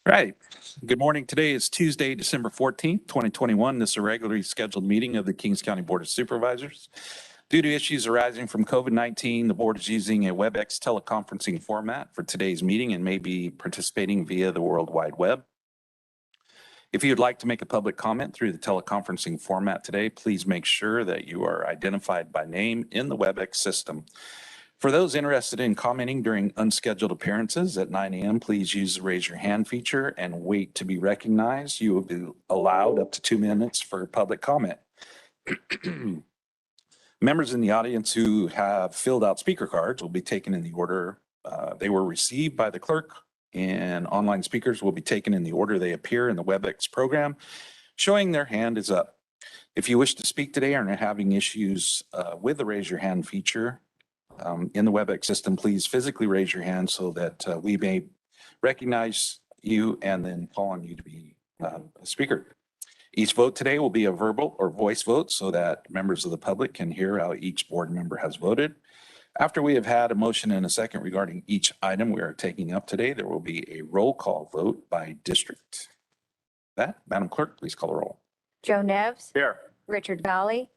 Right. Good morning. Today is Tuesday, December 14th, 2021. This is a regularly scheduled meeting of the Kings County Board of Supervisors. Due to issues arising from COVID-19, the board is using a WebEx teleconferencing format for today's meeting and may be participating via the World Wide Web. If you'd like to make a public comment through the teleconferencing format today, please make sure that you are identified by name in the WebEx system. For those interested in commenting during unscheduled appearances at 9 a.m., please use the raise your hand feature and wait to be recognized. You will be allowed up to 2 minutes for public comment. Members in the audience who have filled out speaker cards will be taken in the order they were received by the clerk, and online speakers will be taken in the order they appear in the WebEx program, showing their hand is up. If you wish to speak today and are having issues with the raise your hand feature, in the WebEx system, please physically raise your hand so that we may recognize you and then call on you to be a speaker. Each vote today will be a verbal or voice vote so that members of the public can hear how each board member has voted. After we have had a motion and a second regarding each item we are taking up today, there will be a roll call vote by district. Madam Clerk, please call the roll. Joe Neves. Here. Richard Valley.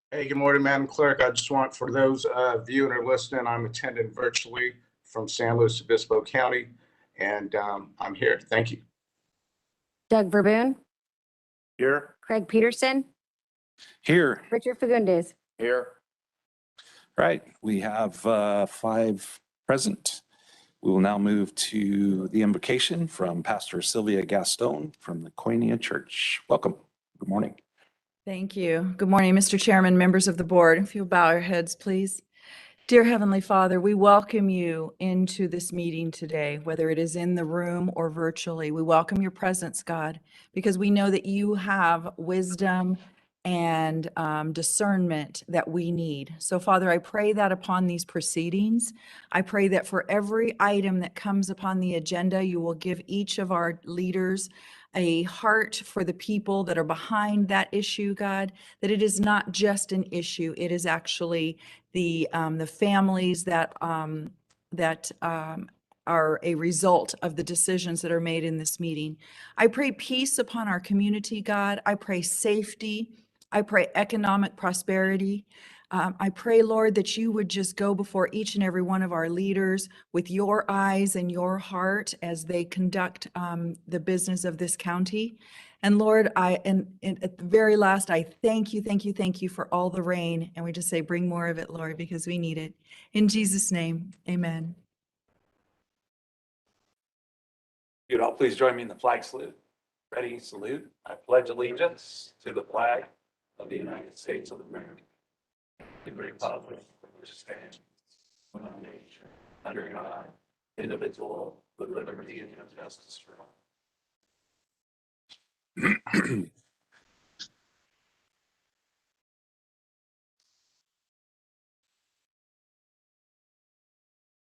Hey, good morning, Madam Clerk. I just want, for those viewing or listening, I'm attending virtually from San Luis Obispo County, and I'm here. Thank you. Doug Verboon. Here. Craig Peterson. Here. Richard Fagundes. Here. Right, we have 5 present. We will now move to the invocation from Pastor Sylvia Gaston from the Koinonia Church. Welcome. Good morning. Thank you. Good morning, Mr. Chairman, members of the board. If you'll bow your heads, please. Dear Heavenly Father, we welcome you into this meeting today, whether it is in the room or virtually. We welcome your presence, God, because we know that you have wisdom and discernment that we need. So, Father, I pray that upon these proceedings, I pray that for every item that comes upon the agenda, you will give each of our leaders a heart for the people that are behind that issue, God, that it is not just an issue, it is actually the families that are a result of the decisions that are made in this meeting. I pray peace upon our community, God. I pray safety. I pray economic prosperity. I pray, Lord, that you would just go before each and every one of our leaders with your eyes and your heart as they conduct the business of this county. And Lord, and at the very last, I thank you for all the rain. And we just say, bring more of it, Lord, because we need it. In Jesus' name, amen. You'd all please join me in the flag salute. Ready, salute. I pledge allegiance to the flag of the United States of America, the republic which stands one nation under God, indivisible, with liberty and justice for all.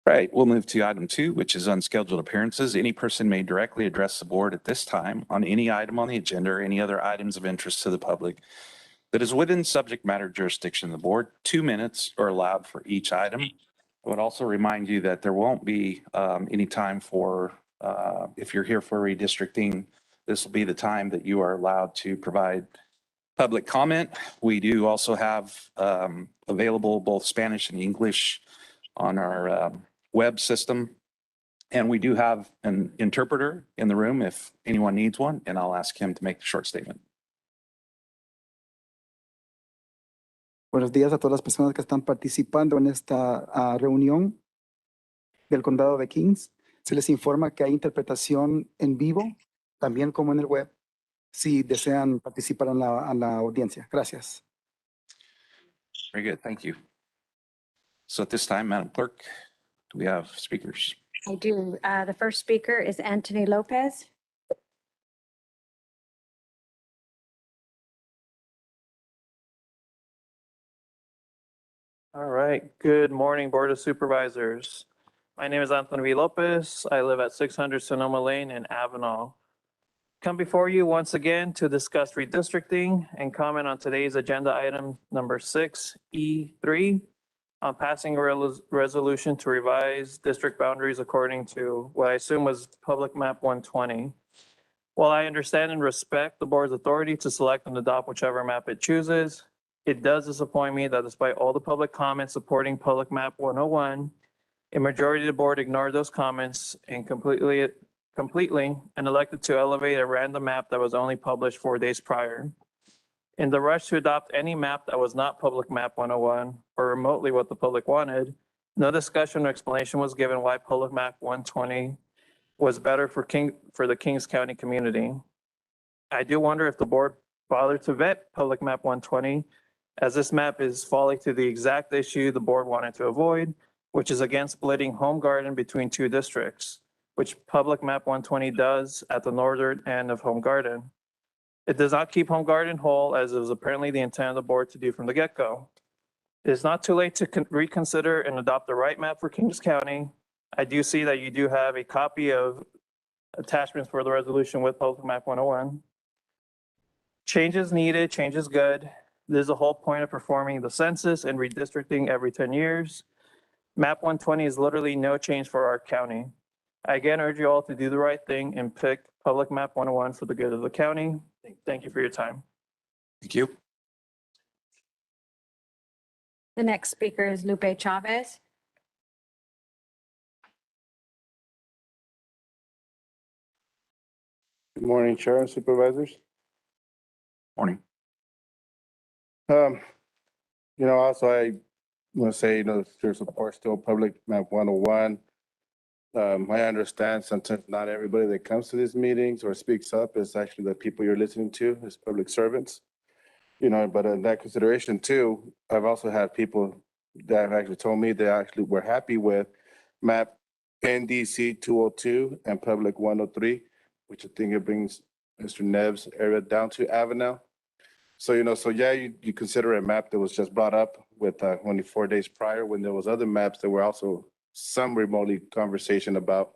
Right, we'll move to item 2, which is unscheduled appearances. Any person may directly address the board at this time on any item on the agenda or any other items of interest to the public that is within subject matter jurisdiction of the board. 2 minutes are allowed for each item. I would also remind you that there won't be any time for, if you're here for redistricting, this will be the time that you are allowed to provide public comment. We do also have available both Spanish and English on our web system. And we do have an interpreter in the room if anyone needs one, and I'll ask him to make a short statement. Buenos días a todas las personas que están participando en esta reunión del condado de Kings. Se les informa que hay interpretación en vivo, también como en el web, si desean participar en la audiencia. Gracias. Very good, thank you. So at this time, Madam Clerk, do we have speakers? I do. The first speaker is Anthony Lopez. All right. Good morning, Board of Supervisors. My name is Anthony V. Lopez. I live at 600 Sonoma Lane in Avenal. Come before you once again to discuss redistricting and comment on today's agenda item number 6E3 on passing a resolution to revise district boundaries according to what I assume was Public Map 120. While I understand and respect the board's authority to select and adopt whichever map it chooses, it does disappoint me that despite all the public comments supporting Public Map 101, a majority of the board ignored those comments and completely and elected to elevate a random map that was only published 4 days prior. In the rush to adopt any map that was not Public Map 101 or remotely what the public wanted, no discussion or explanation was given why Public Map 120 was better for the Kings County community. I do wonder if the board bothered to vet Public Map 120, as this map is falling to the exact issue the board wanted to avoid, which is again splitting Home Garden between 2 districts, which Public Map 120 does at the northern end of Home Garden. It does not keep Home Garden whole, as it was apparently the intent of the board to do from the get-go. It is not too late to reconsider and adopt the right map for Kings County. I do see that you do have a copy of attachments for the resolution with Public Map 101. Change is needed, change is good. This is the whole point of performing the census and redistricting every 10 years. Map 120 is literally no change for our county. I again urge you all to do the right thing and pick Public Map 101 for the good of the county. Thank you for your time. Thank you. The next speaker is Lupe Chavez. Good morning, Chair and Supervisors. Morning. Also I want to say, there's of course still Public Map 101. I understand sometimes not everybody that comes to these meetings or speaks up is actually the people you're listening to as public servants. But in that consideration too, I've also had people that have actually told me they actually were happy with map NDC 202 and Public 103, which I think it brings Mr. Neves area down to Avenel. So, you consider a map that was just brought up with only 4 days prior, when there was other maps that were also some remotely conversation about,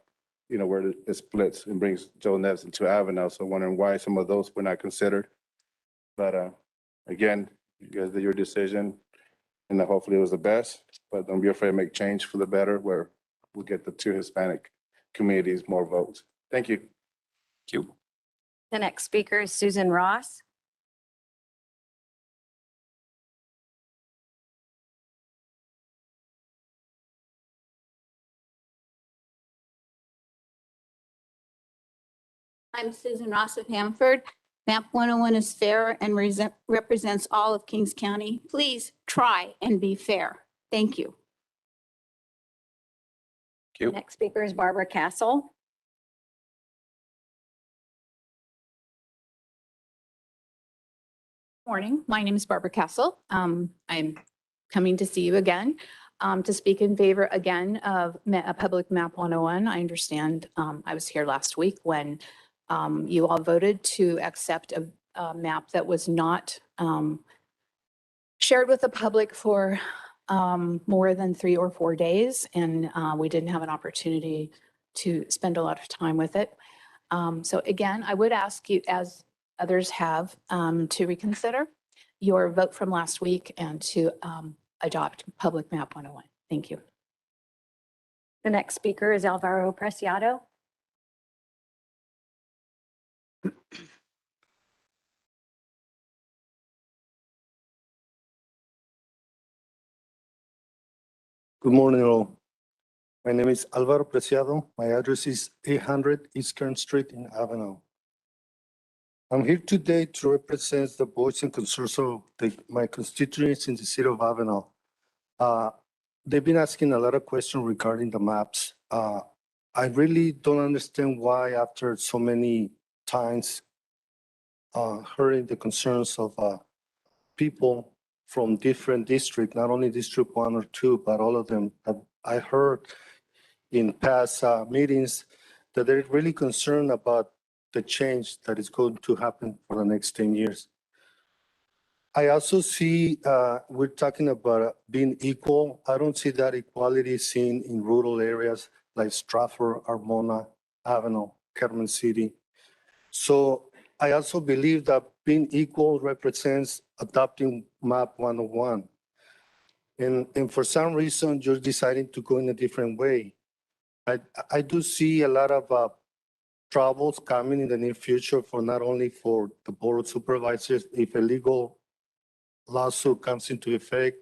where it splits and brings Joe Neves into Avenel. So wondering why some of those were not considered. But again, you guys did your decision, and hopefully it was the best, but don't be afraid to make change for the better, where we'll get the 2 Hispanic communities more votes. Thank you. Thank you. The next speaker is Susan Ross. I'm Susan Ross of Hanford. Map 101 is fair and represents all of Kings County. Please try and be fair. Thank you. Thank you. Next speaker is Barbara Castle. Morning. My name is Barbara Castle. I'm coming to see you again to speak in favor again of Public Map 101. I understand I was here last week when you all voted to accept a map that was not shared with the public for more than 3 or 4 days, and we didn't have an opportunity to spend a lot of time with it. So again, I would ask you, as others have, to reconsider your vote from last week and to adopt Public Map 101. Thank you. The next speaker is Alvaro Preciado. Good morning, all. My name is Alvaro Preciado. My address is 800 Eastern Street in Avenel. I'm here today to represent the voice and concerns of my constituents in the city of Avenel. They've been asking a lot of questions regarding the maps. I really don't understand why, after so many times hearing the concerns of people from different districts, not only District 1 or 2, but all of them. I heard in past meetings that they're really concerned about the change that is going to happen for the next 10 years. I also see we're talking about being equal. I don't see that equality seen in rural areas like Stratford, Armona, Avenel, Carmen City. So I also believe that being equal represents adopting Map 101. And for some reason, you're deciding to go in a different way. I do see a lot of troubles coming in the near future for not only for the Board of Supervisors, if a legal lawsuit comes into effect,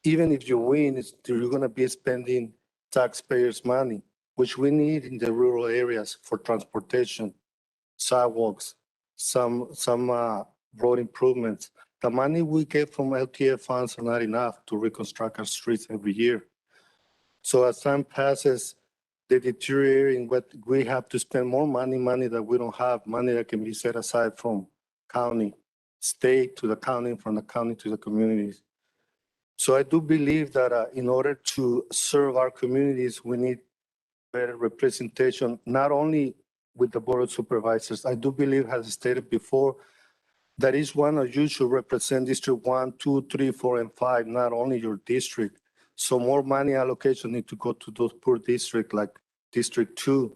even if you win, you're gonna be spending taxpayers' money, which we need in the rural areas for transportation, sidewalks, some road improvements. The money we get from LTF funds are not enough to reconstruct our streets every year. So as time passes, they deteriorating, what we have to spend more money that we don't have, money that can be set aside from county, state to the county, from the county to the communities. So I do believe that in order to serve our communities, we need better representation, not only with the Board of Supervisors. I do believe, as stated before, that each one of you should represent District 1, 2, 3, 4, and 5, not only your district. So more money allocation need to go to those poor districts like District 2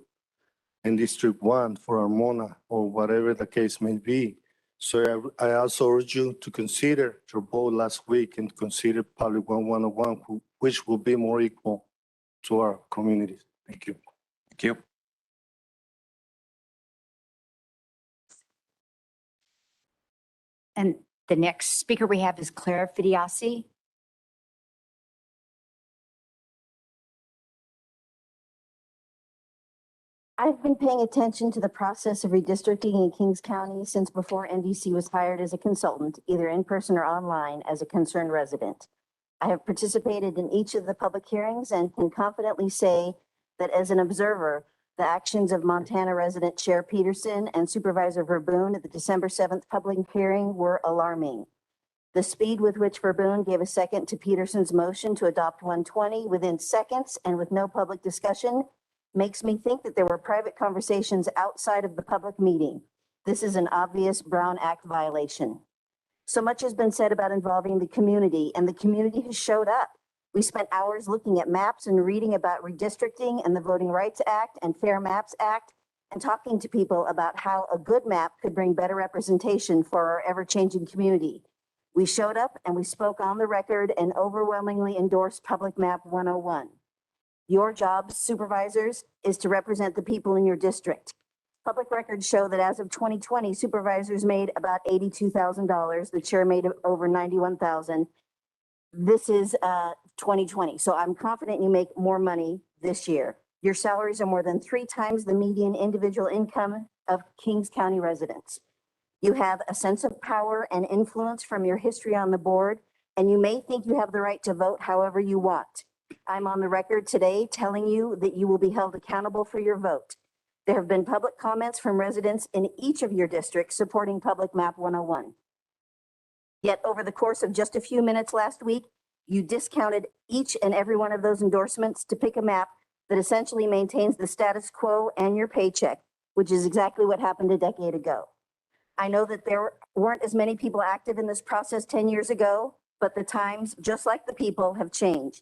and District 1 for Armona or whatever the case may be. So I also urge you to consider your vote last week and consider Public 101, which will be more equal to our communities. Thank you. Thank you. And the next speaker we have is Clara Fidiasi. I've been paying attention to the process of redistricting in Kings County since before NDC was hired as a consultant, either in person or online, as a concerned resident. I have participated in each of the public hearings and can confidently say that as an observer, the actions of Montana resident Chair Peterson and Supervisor Verboen at the December 7th public hearing were alarming. The speed with which Verboen gave a second to Peterson's motion to adopt 120 within seconds and with no public discussion makes me think that there were private conversations outside of the public meeting. This is an obvious Brown Act violation. So much has been said about involving the community, and the community has showed up. We spent hours looking at maps and reading about redistricting and the Voting Rights Act and Fair Maps Act, and talking to people about how a good map could bring better representation for our ever-changing community. We showed up and we spoke on the record and overwhelmingly endorsed Public Map 101. Your job, supervisors, is to represent the people in your district. Public records show that as of 2020, supervisors made about $82,000. The chair made over $91,000. This is 2020, so I'm confident you make more money this year. Your salaries are more than 3 times the median individual income of Kings County residents. You have a sense of power and influence from your history on the board, and you may think you have the right to vote however you want. I'm on the record today telling you that you will be held accountable for your vote. There have been public comments from residents in each of your districts supporting Public Map 101. Yet over the course of just a few minutes last week, you discounted each and every one of those endorsements to pick a map that essentially maintains the status quo and your paycheck, which is exactly what happened a decade ago. I know that there weren't as many people active in this process 10 years ago, but the times, just like the people, have changed.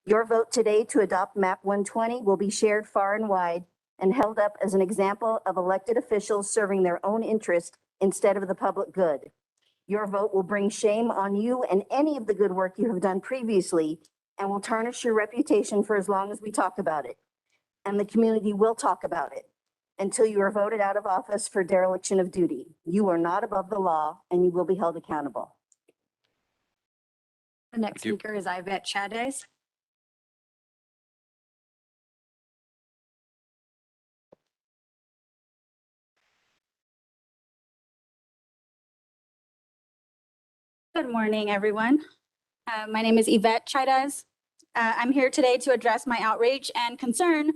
Your vote today to adopt Map 120 will be shared far and wide and held up as an example of elected officials serving their own interest instead of the public good. Your vote will bring shame on you and any of the good work you have done previously and will tarnish your reputation for as long as we talk about it. And the community will talk about it until you are voted out of office for dereliction of duty. You are not above the law and you will be held accountable. The next you. speaker is Yvette Chavez. Good morning, everyone. My name is Yvette Chavez. I'm here today to address my outrage and concern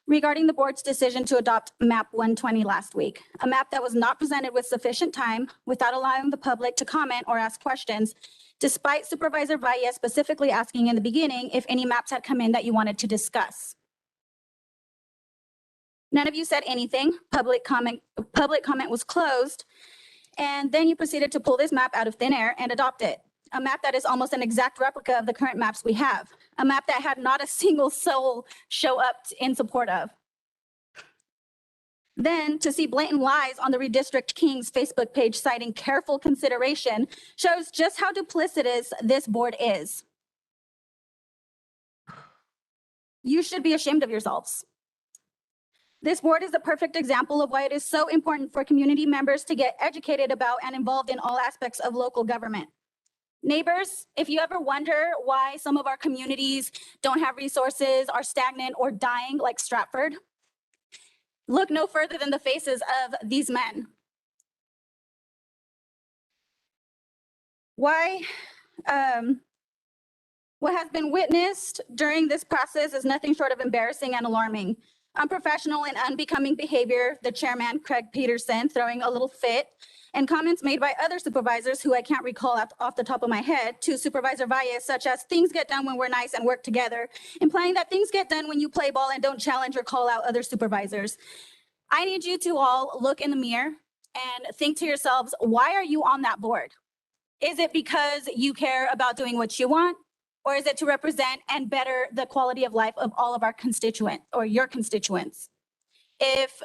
regarding the board's decision to adopt Map 120 last week, a map that was not presented with sufficient time without allowing the public to comment or ask questions, despite Supervisor Valle specifically asking in the beginning if any maps had come in that you wanted to discuss. None of you said anything. Public comment was closed. And then you proceeded to pull this map out of thin air and adopt it. A map that is almost an exact replica of the current maps we have. A map that had not a single soul show up in support of. Then to see blatant lies on the Redistrict Kings Facebook page citing careful consideration shows just how duplicitous this board is. You should be ashamed of yourselves. This board is a perfect example of why it is so important for community members to get educated about and involved in all aspects of local government. Neighbors, if you ever wonder why some of our communities don't have resources, are stagnant or dying like Stratford, look no further than the faces of these men. What has been witnessed during this process is nothing short of embarrassing and alarming. Unprofessional and unbecoming behavior, the chairman, Craig Peterson, throwing a little fit, and comments made by other supervisors who I can't recall off the top of my head to Supervisor Valles, such as things get done when we're nice and work together, implying that things get done when you play ball and don't challenge or call out other supervisors. I need you to all look in the mirror and think to yourselves, why are you on that board? Is it because you care about doing what you want? Or is it to represent and better the quality of life of all of our constituents or your constituents? If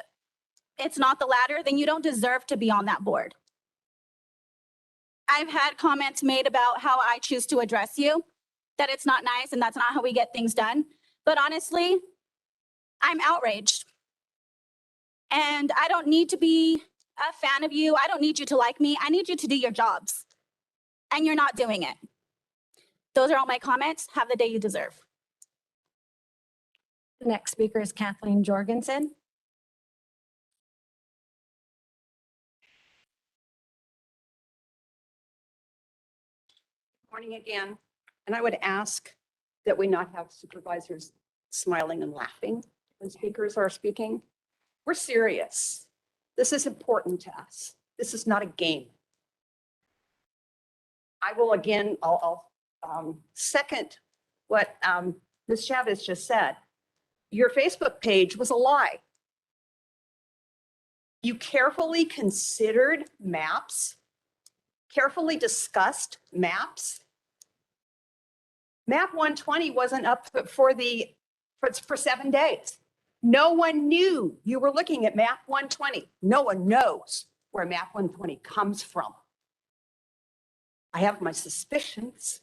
it's not the latter, then you don't deserve to be on that board. I've had comments made about how I choose to address you, that it's not nice and that's not how we get things done. But honestly, I'm outraged. And I don't need to be a fan of you. I don't need you to like me. I need you to do your jobs. And you're not doing it. Those are all my comments. Have the day you deserve. The next speaker is Kathleen Jorgensen. Morning again. And I would ask that we not have supervisors smiling and laughing when speakers are speaking. We're serious. This is important to us. This is not a game. I will again, I'll second what Ms. Chavez just said. Your Facebook page was a lie. You carefully considered maps, carefully discussed maps. Map 120 wasn't up for 7 days. No one knew you were looking at map 120. No one knows where map 120 comes from. I have my suspicions.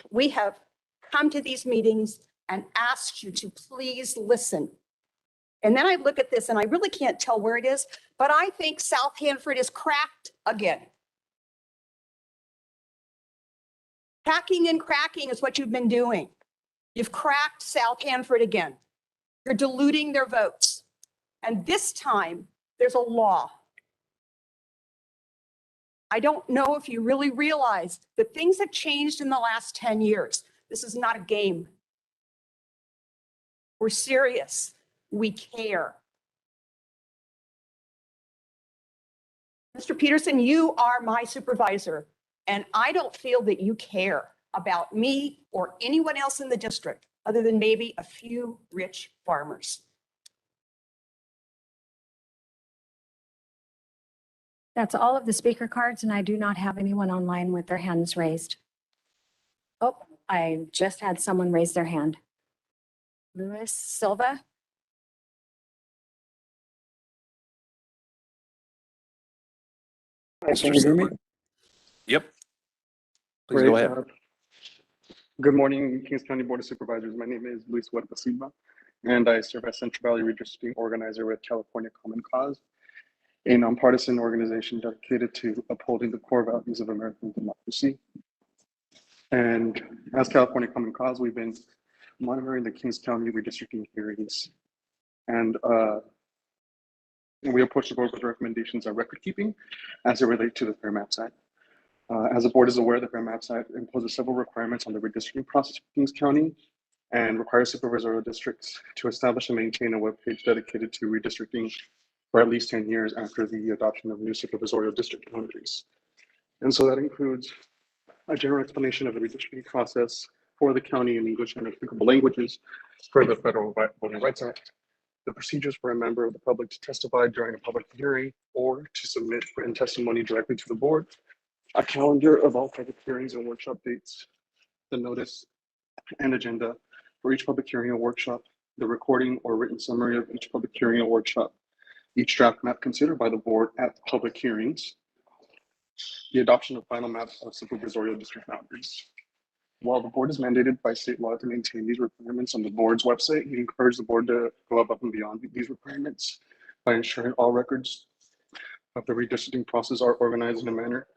We have come to these meetings and asked you to please listen. And then I look at this and I really can't tell where it is, but I think South Hanford is cracked again. Hacking and cracking is what you've been doing. You've cracked South Hanford again. You're diluting their votes. And this time there's a law. I don't know if you really realize that things have changed in the last 10 years. This is not a game. We're serious. We care. Mr. Peterson, you are my supervisor, and I don't feel that you care about me or anyone else in the district other than maybe a few rich farmers. That's all of the speaker cards, and I do not have anyone online with their hands raised. Oh, I just had someone raise their hand. Luis Silva. Can you hear me? Yep. Please go ahead. Good morning, Kings County Board of Supervisors. My name is Luis Huerta Silva, and I serve as Central Valley Redistricting Organizer with California Common Cause, a nonpartisan organization dedicated to upholding the core values of American democracy. And as California Common Cause, we've been monitoring the Kings County redistricting hearings. And we approach the board with recommendations on record keeping as it relates to the Fair Maps Act. As the board is aware, the Fair Maps Act imposes several requirements on the redistricting process for Kings County and requires supervisorial districts to establish and maintain a webpage dedicated to redistricting for at least 10 years after the adoption of new supervisorial district boundaries. And so that includes a general explanation of the redistricting process for the county in English and applicable languages for the Federal Voting Rights Act, the procedures for a member of the public to testify during a public hearing or to submit written testimony directly to the board, a calendar of all public hearings and workshop dates, the notice and agenda for each public hearing or workshop, the recording or written summary of each public hearing or workshop, each draft map considered by the board at the public hearings, the adoption of final maps of supervisorial district boundaries. While the board is mandated by state law to maintain these requirements on the board's website, we encourage the board to go above and beyond these requirements by ensuring all records of the redistricting process are organized in a manner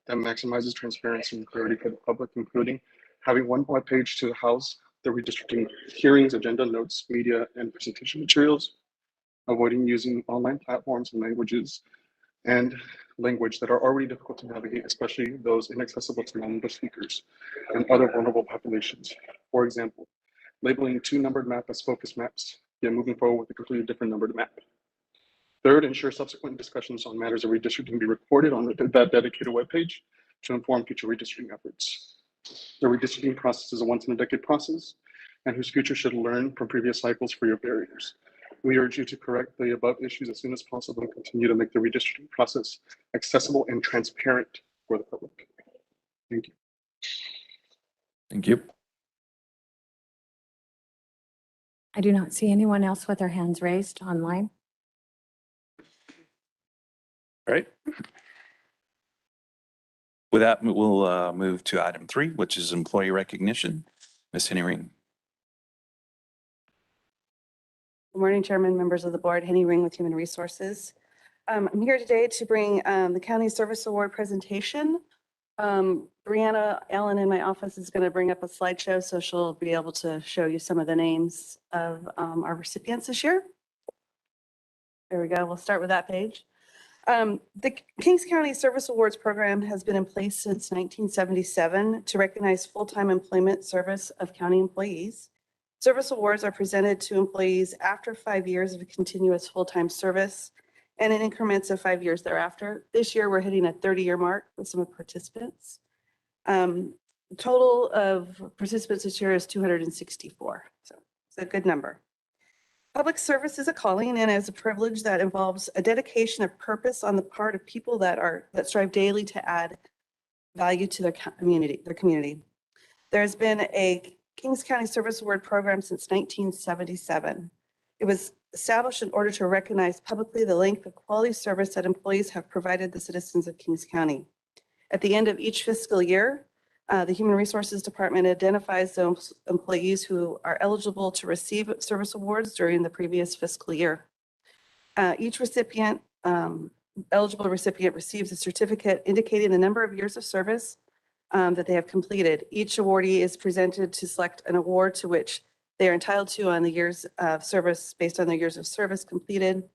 that maximizes transparency and clarity for the public, including having one web page to house the redistricting hearings, agenda notes, media, and presentation materials, avoiding using online platforms and language that are already difficult to navigate, especially those inaccessible to non-English speakers and other vulnerable populations. For example, labeling two numbered maps as focus maps, yet moving forward with a completely different numbered map. Third, ensure subsequent discussions on matters of redistricting be recorded on that dedicated webpage to inform future redistricting efforts. The redistricting process is a once-in-a-decade process and whose future should learn from previous cycles for your barriers. We urge you to correct the above issues as soon as possible and continue to make the redistricting process accessible and transparent for the public. Thank you. Thank you. I do not see anyone else with their hands raised online. All right. With that, we'll move to item 3, which is employee recognition. Ms. Henny Ring. Good morning, Chairman, members of the board. Henny Ring with Human Resources. I'm here today to bring the County Service Award presentation. Brianna Allen in my office is going to bring up a slideshow, so she'll be able to show you some of the names of our recipients this year. There we go. We'll start with that page. The Kings County Service Awards program has been in place since 1977 to recognize full-time employment service of county employees. Service awards are presented to employees after 5 years of continuous full-time service and in increments of 5 years thereafter. This year, we're hitting a 30-year mark with some participants. The total of participants this year is 264, so it's a good number. Public service is a calling and is a privilege that involves a dedication of purpose on the part of people that strive daily to add value to their community. There's been a Kings County Service Award program since 1977. It was established in order to recognize publicly the length of quality service that employees have provided the citizens of Kings County. At the end of each fiscal year, the Human Resources Department identifies those employees who are eligible to receive service awards during the previous fiscal year. Each eligible recipient receives a certificate indicating the number of years of service that they have completed. Each awardee is presented to select an award to which they are entitled to on the years of service based on their years of service completed.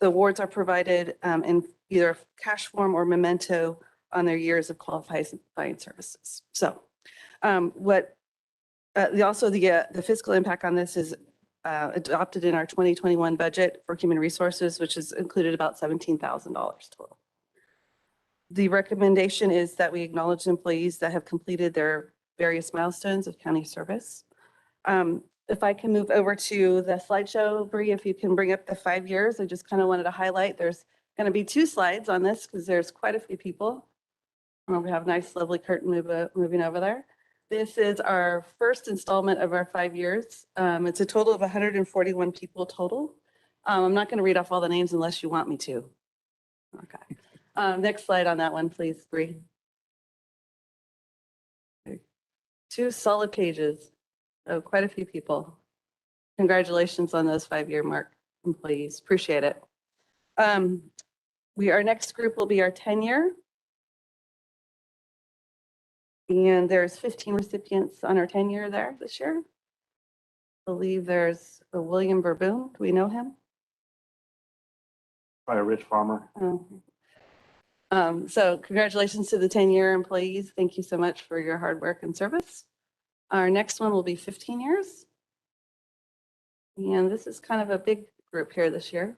The awards are provided in either cash form or memento on their years of qualifying services. So the fiscal impact on this is adopted in our 2021 budget for human resources, which has included about $17,000 total. The recommendation is that we acknowledge employees that have completed their various milestones of county service. If I can move over to the slideshow, Bree, if you can bring up the 5 years, I just kind of wanted to highlight, there's going to be 2 slides on this because there's quite a few people. We have a nice, lovely curtain moving over there. This is our first installment of our 5 years. It's a total of 141 people total. I'm not going to read off all the names unless you want me to. Okay. Next slide on that one, please, Bree. 2 solid pages. Oh, quite a few people. Congratulations on those 5-year mark employees. Appreciate it. Our next group will be our 10-year. And there's 15 recipients on our 10-year there this year. I believe there's a William Verboom. Do we know him? By a rich farmer. Oh. So congratulations to the 10-year employees. Thank you so much for your hard work and service. Our next one will be 15 years. And this is kind of a big group here this year.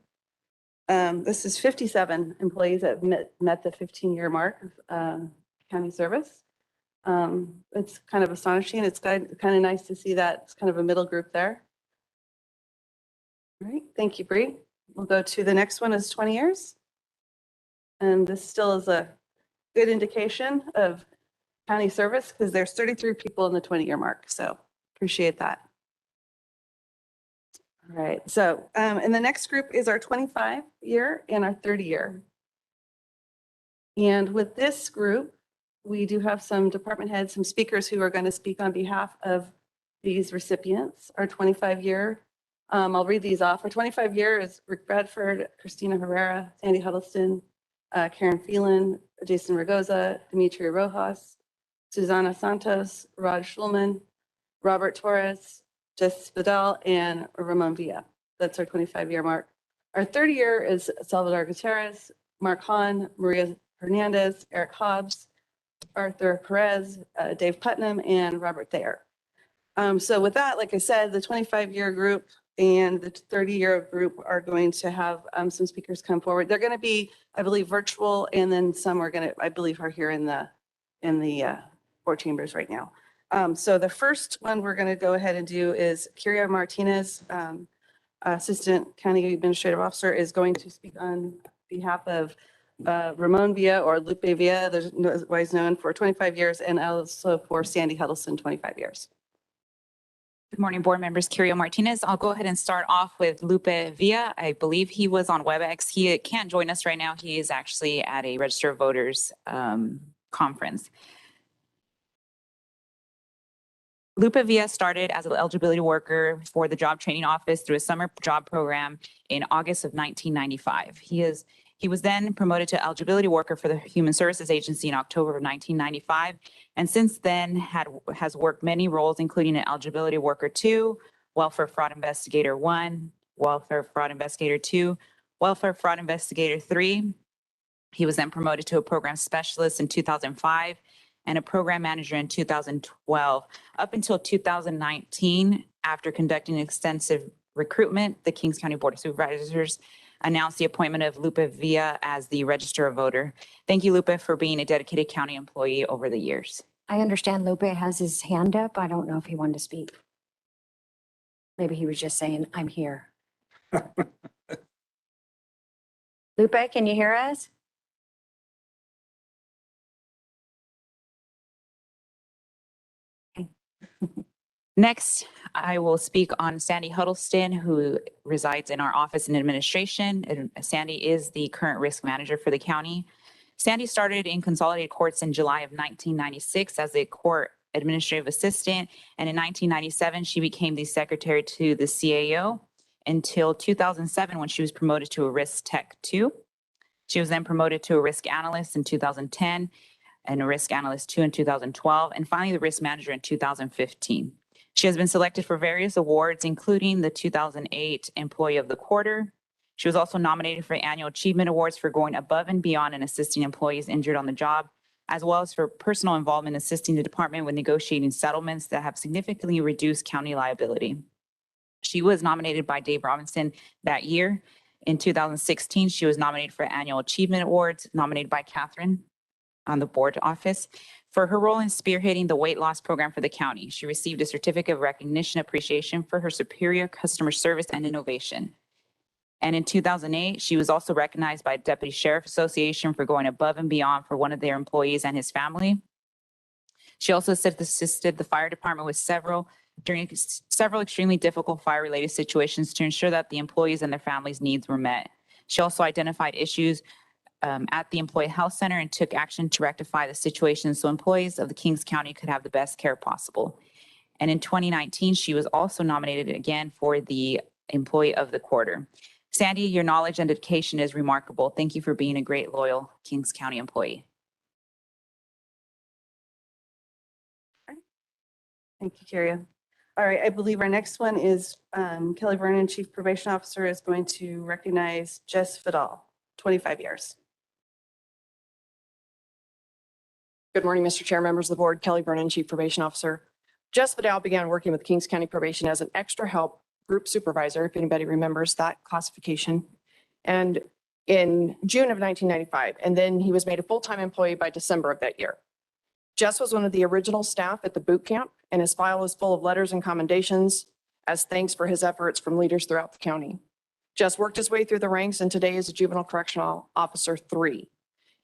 This is 57 employees that met the 15-year mark of county service. It's kind of astonishing. It's kind of nice to see that. It's kind of a middle group there. All right, thank you, Bree. We'll go to the next one is 20 years. And this still is a good indication of county service because there's 33 people in the 20-year mark. So appreciate that. All right, so and the next group is our 25-year and our 30-year. And with this group, we do have some department heads, some speakers who are going to speak on behalf of these recipients. Our 25-year, I'll read these off. Our 25-year is Rick Bradford, Christina Herrera, Sandy Huddleston, Karen Phelan, Jason Ragoza, Demetria Rojas, Susana Santos, Rod Schulman, Robert Torres, Jess Vidal, and Ramon Villa. That's our 25-year mark. Our 30-year is Salvador Gutierrez, Mark Hahn, Maria Hernandez, Eric Hobbs, Arthur Perez, Dave Putnam, and Robert Thayer. So with that, like I said, the 25-year group and the 30-year group are going to have some speakers come forward. They're going to be, I believe, virtual, and then some are going to, I believe, are here in the board chambers right now. So the first one we're going to go ahead and do is Kyria Martinez, Assistant County Administrative Officer, is going to speak on behalf of Ramon Villa, or Lupe Villa, otherwise known, for 25 years, and also for Sandy Huddleston, 25 years. Good morning, board members. Kyria Martinez. I'll go ahead and start off with Lupe Villa. I believe he was on WebEx. He can't join us right now. He is actually at a Register of Voters conference. Lupe Villa started as an eligibility worker for the Job Training Office through a summer job program in August of 1995. He was then promoted to eligibility worker for the Human Services Agency in October of 1995, and since then has worked many roles, including an eligibility worker 2, welfare fraud investigator 1, welfare fraud investigator 2, welfare fraud investigator 3. He was then promoted to a program specialist in 2005 and a program manager in 2012. Up until 2019, after conducting extensive recruitment, the Kings County Board of Supervisors announced the appointment of Lupe Villa as the Register of Voter. Thank you, Lupe, for being a dedicated county employee over the years. I understand Lupe has his hand up. I don't know if he wanted to speak. Maybe he was just saying, I'm here. Lupe, can you hear us? Next, I will speak on Sandy Huddleston, who resides in our office in administration. And Sandy is the current risk manager for the county. Sandy started in consolidated courts in July of 1996 as a court administrative assistant. And in 1997, she became the secretary to the CAO until 2007, when she was promoted to a risk tech 2. She was then promoted to a risk analyst in 2010 and a risk analyst 2 in 2012, and finally the risk manager in 2015. She has been selected for various awards, including the 2008 Employee of the Quarter. She was also nominated for annual achievement awards for going above and beyond and assisting employees injured on the job, as well as for personal involvement assisting the department with negotiating settlements that have significantly reduced county liability. She was nominated by Dave Robinson that year. In 2016, she was nominated for annual achievement awards, nominated by Catherine on the board office for her role in spearheading the weight loss program for the county. She received a certificate of recognition appreciation for her superior customer service and innovation. And in 2008, she was also recognized by Deputy Sheriff Association for going above and beyond for one of their employees and his family. She also assisted the fire department with several extremely difficult fire-related situations to ensure that the employees and their families' needs were met. She also identified issues at the Employee Health Center and took action to rectify the situation so employees of the Kings County could have the best care possible. And in 2019, she was also nominated again for the Employee of the Quarter. Sandy, your knowledge and dedication is remarkable. Thank you for being a great, loyal Kings County employee. Thank you, Kyria. All right, I believe our next one is Kelly Vernon, Chief Probation Officer, is going to recognize Jess Vidal, 25 years. Good morning, Mr. Chair, members of the board. Kelly Vernon, Chief Probation Officer. Jess Vidal began working with Kings County Probation as an extra help group supervisor, if anybody remembers that classification, and in June of 1995. And then he was made a full-time employee by December of that year. Jess was one of the original staff at the boot camp, and his file is full of letters and commendations as thanks for his efforts from leaders throughout the county. Jess worked his way through the ranks and today is a Juvenile Correctional Officer 3.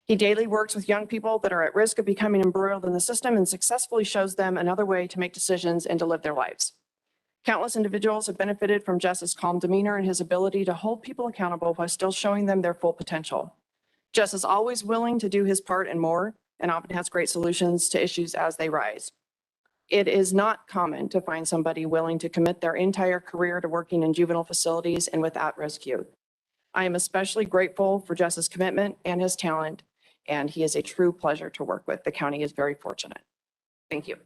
He daily works with young people that are at risk of becoming embroiled in the system and successfully shows them another way to make decisions and to live their lives. Countless individuals have benefited from Jess's calm demeanor and his ability to hold people accountable while still showing them their full potential. Jess is always willing to do his part and more, and often has great solutions to issues as they rise. It is not common to find somebody willing to commit their entire career to working in juvenile facilities and with at-risk youth. I am especially grateful for Jess's commitment and his talent, and he is a true pleasure to work with. The county is very fortunate. Thank you.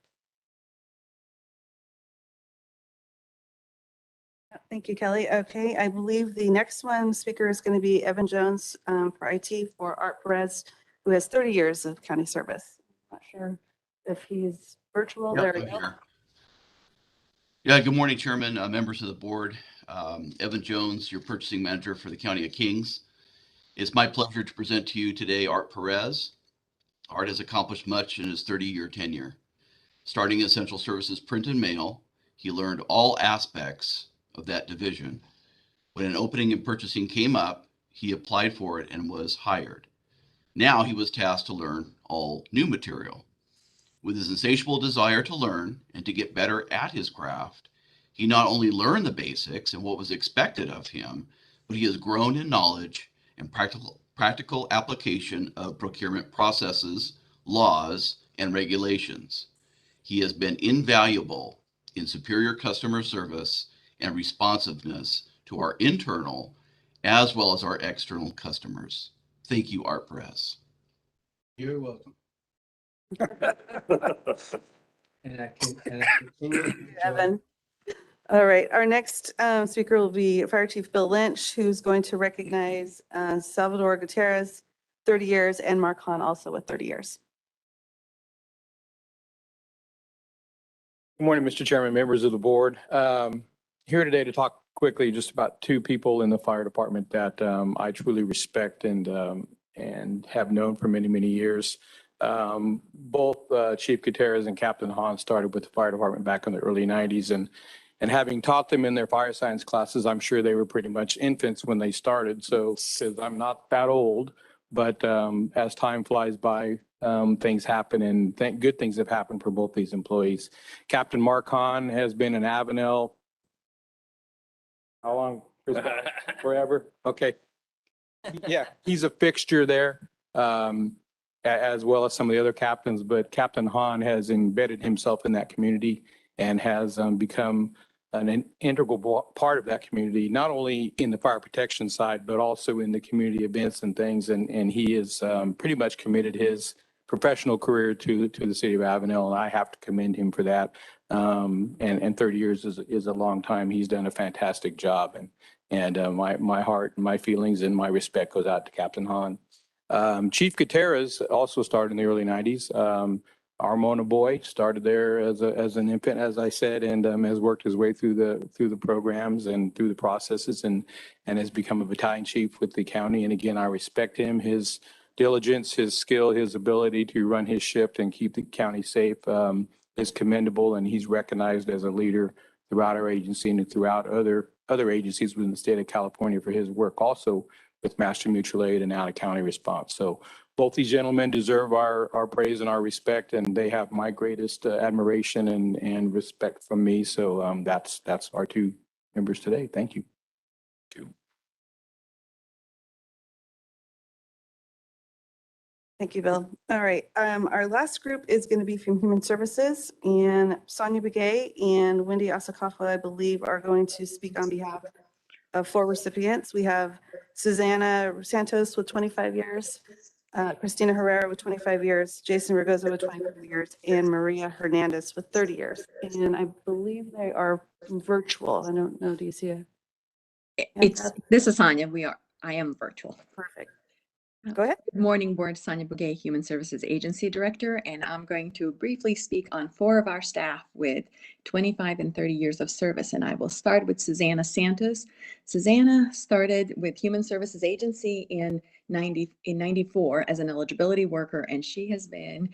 Thank you, Kelly. Okay, I believe the next speaker is going to be Evan Jones for IT for Art Perez, who has 30 years of county service. Not sure if he's virtual. Yep, There we I'm go. here. Yeah, good morning, Chairman, members of the board. Evan Jones, your purchasing manager for the County of Kings. It's my pleasure to present to you today Art Perez. Art has accomplished much in his 30-year tenure. Starting at Central Services Print and Mail, he learned all aspects of that division. When an opening in purchasing came up, he applied for it and was hired. Now he was tasked to learn all new material. With his insatiable desire to learn and to get better at his craft, he not only learned the basics and what was expected of him, but he has grown in knowledge and practical application of procurement processes, laws, and regulations. He has been invaluable in superior customer service and responsiveness to our internal as well as our external customers. Thank you, Art Perez. You're welcome. Evan. All right, our next speaker will be Fire Chief Bill Lynch, who's going to recognize Salvador Gutierrez, 30 years, and Mark Hahn also with 30 years. Good morning, Mr. Chairman, members of the board. Here today to talk quickly just about two people in the fire department that I truly respect and have known for many, many years. Both Chief Gutierrez and Captain Hahn started with the fire department back in the early 90s. And having taught them in their fire science classes, I'm sure they were pretty much infants when they started. So, because I'm not that old, but as time flies by, things happen, and good things have happened for both these employees. Captain Mark Hahn has been in Avenel. How long? Forever? Okay. Yeah, he's a fixture there, as well as some of the other captains, but Captain Hahn has embedded himself in that community and has become an integral part of that community, not only in the fire protection side, but also in the community events and things. And he has pretty much committed his professional career to the city of Avenel, and I have to commend him for that. And 30 years is a long time. He's done a fantastic job, and my heart, my feelings, and my respect goes out to Captain Hahn. Chief Gutierrez also started in the early 90s. Our Mona boy started there as an infant, as I said, and has worked his way through the programs and through the processes, and has become a battalion chief with the county. And again, I respect him, his diligence, his skill, his ability to run his shift and keep the county safe is commendable, and he's recognized as a leader throughout our agency and throughout other agencies within the state of California for his work also with Master Mutual Aid and out-of-county response. So both these gentlemen deserve our praise and our respect, and they have my greatest admiration and respect from me. So that's our two members today. Thank you. Thank you, Bill. All right, our last group is going to be from Human Services, and Sonia Begay and Wendy Asakafa, I believe, are going to speak on behalf of 4 recipients. We have Susanna Santos with 25 years, Christina Herrera with 25 years, Jason Ragoza with 25 years, and Maria Hernandez with 30 years. And I believe they are virtual. I don't know, do you see a? This is Sonia. I am virtual. Perfect. Go ahead. Good morning, Board. Sonia Begay, Human Services Agency Director, and I'm going to briefly speak on 4 of our staff with 25 and 30 years of service. And I will start with Susanna Santos. Susanna started with Human Services Agency in 94 as an eligibility worker, and she has been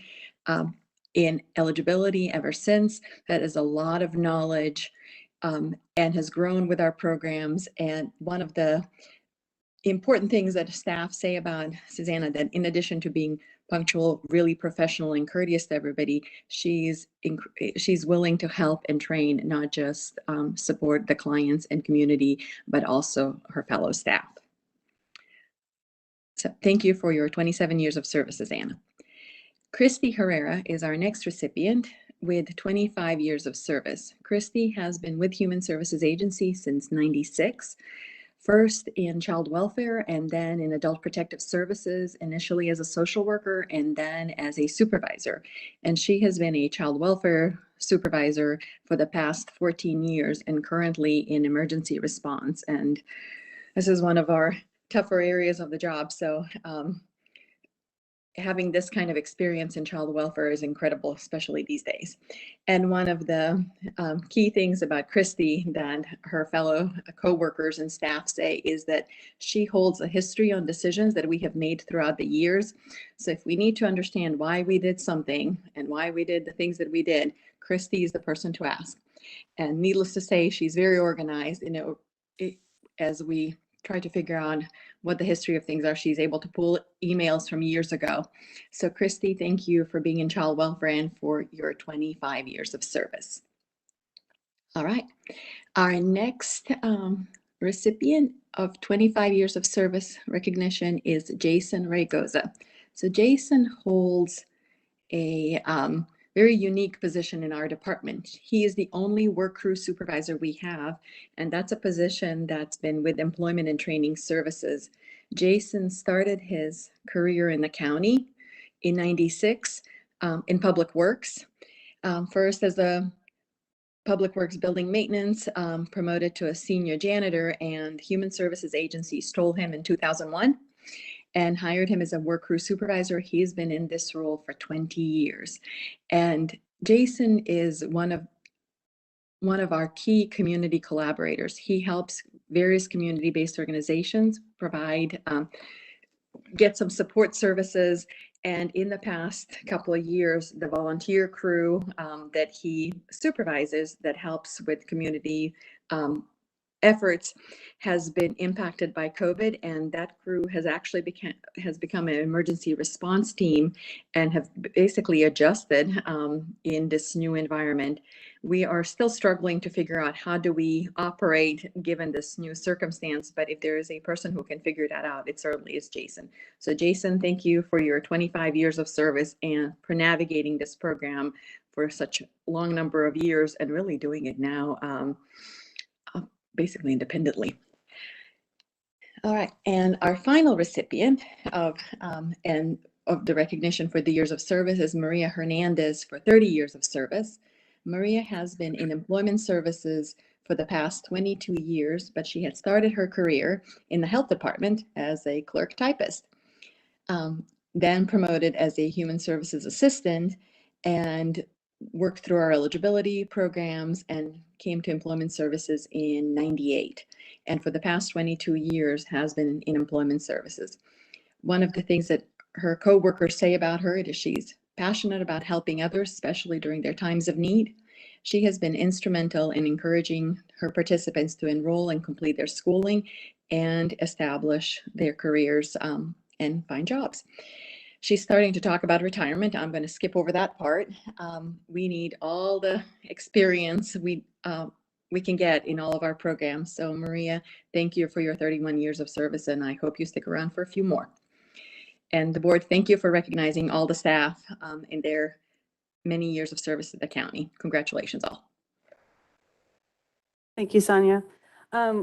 in eligibility ever since. That is a lot of knowledge and has grown with our programs. And one of the important things that staff say about Susanna, that in addition to being punctual, really professional and courteous to everybody, she's willing to help and train, not just support the clients and community, but also her fellow staff. So thank you for your 27 years of service, Susanna. Christy Herrera is our next recipient with 25 years of service. Christy has been with Human Services Agency since '96, first in child welfare and then in adult protective services, initially as a social worker and then as a supervisor. And she has been a child welfare supervisor for the past 14 years and currently in emergency response. And this is one of our tougher areas of the job. So having this kind of experience in child welfare is incredible, especially these days. And one of the key things about Christy that her fellow coworkers and staff say is that she holds a history on decisions that we have made throughout the years. So if we need to understand why we did something and why we did the things that we did, Christy is the person to ask. And needless to say, she's very organized. As we try to figure out what the history of things are, she's able to pull emails from years ago. So Christy, thank you for being in child welfare and for your 25 years of service. All right, our next recipient of 25 years of service recognition is Jason Raygoza. So Jason holds a very unique position in our department. He is the only work crew supervisor we have, and that's a position that's been with Employment and Training Services. Jason started his career in the county in '96 in Public Works, first as a Public Works building maintenance, promoted to a senior janitor, and Human Services Agency stole him in 2001 and hired him as a work crew supervisor. He's been in this role for 20 years. And Jason is one of our key community collaborators. He helps various community-based organizations provide, get some support services. And in the past couple of years, the volunteer crew that he supervises that helps with community efforts has been impacted by COVID, and that crew has actually become an emergency response team and have basically adjusted in this new environment. We are still struggling to figure out how do we operate given this new circumstance, but if there is a person who can figure that out, it certainly is Jason. So Jason, thank you for your 25 years of service and for navigating this program for such a long number of years and really doing it now basically independently. All right, and our final recipient of the recognition for the years of service is Maria Hernandez for 30 years of service. Maria has been in employment services for the past 22 years, but she had started her career in the health department as a clerk typist, then promoted as a human services assistant and worked through our eligibility programs and came to employment services in '98. And for the past 22 years has been in employment services. One of the things that her coworkers say about her is she's passionate about helping others, especially during their times of need. She has been instrumental in encouraging her participants to enroll and complete their schooling and establish their careers and find jobs. She's starting to talk about retirement. I'm going to skip over that part. We need all the experience we can get in all of our programs. So Maria, thank you for your 31 years of service, and I hope you stick around for a few more. And the board, thank you for recognizing all the staff in their many years of service to the county. Congratulations all. Thank you, Sonia.